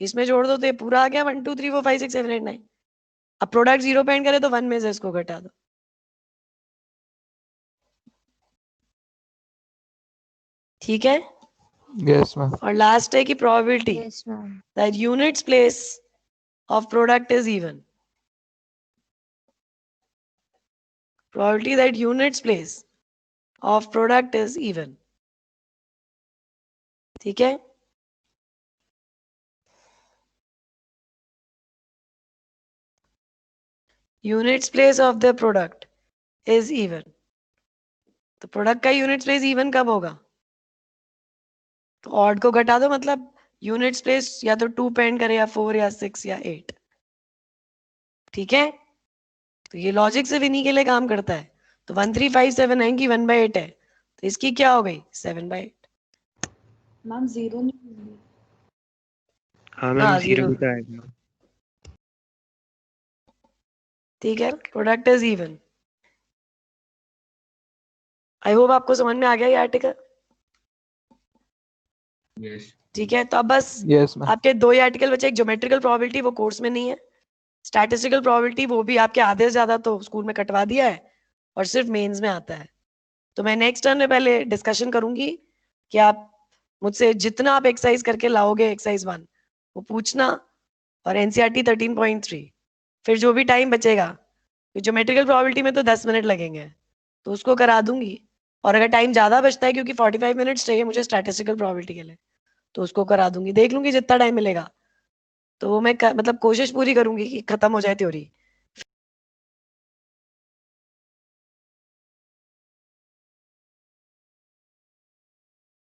इसमें जोड़ दो तो ये पूरा आ गया 1 2 3 4 5 6 7 8 9। अब प्रोडक्ट 0 पे एंड करे तो 1 में से इसको घटा दो, ठीक है? Yes, ma'am. और लास्ट है कि probability yes ma'am. That units place of product is even, probability that units place of product is even, ठीक है? units place of the product is even, तो प्रोडक्ट का यूनिट्स प्लेस इवन कब होगा? तो ऑड को घटा दो, मतलब यूनिट्स प्लेस या तो 2 पे एंड करे या 4 या 6 या 8, ठीक है? तो ये लॉजिक सिर्फ इन्हीं के लिए काम करता है। तो 13579 की 1/8 है, तो इसकी क्या हो गई? 7/8। मैम 0 नहीं होंगे। हाँ मैम, हाँ, 0 0, भी तो आएगा। ठीक है? Product is even. I hope आपको समझ में आ गया ये आर्टिकल, यस ठीक है? तो अब बस Yes, ma'am. आपके 2 ही आर्टिकल बचे, एक ज्योमेट्रिकल प्रोबेबिलिटी, वो कोर्स में नहीं है, स्टैटिस्टिकल प्रोबेबिलिटी वो भी आपके आधे से ज्यादा तो स्कूल में कटवा दिया है और सिर्फ मेंस में आता है। तो मैं नेक्स्ट टर्म में पहले डिस्कशन करूंगी कि आप मुझसे जितना आप एक्सरसाइज करके लाओगे एक्सरसाइज 1 वो पूछना, और एनसीईआरटी 13.3, फिर जो भी टाइम बचेगा, ज्योमेट्रिकल प्रोबेबिलिटी में तो 10 मिनट लगेंगे तो उसको करा दूंगी, और अगर टाइम ज्यादा बचता है क्योंकि 45 मिनट्स चाहिए मुझे स्टैटिस्टिकल प्रोबेबिलिटी के लिए, तो उसको करा दूंगी, देख लूंगी जितना टाइम मिलेगा। तो वो मैं मतलब कोशिश पूरी करूंगी कि खत्म हो जाए थ्योरी,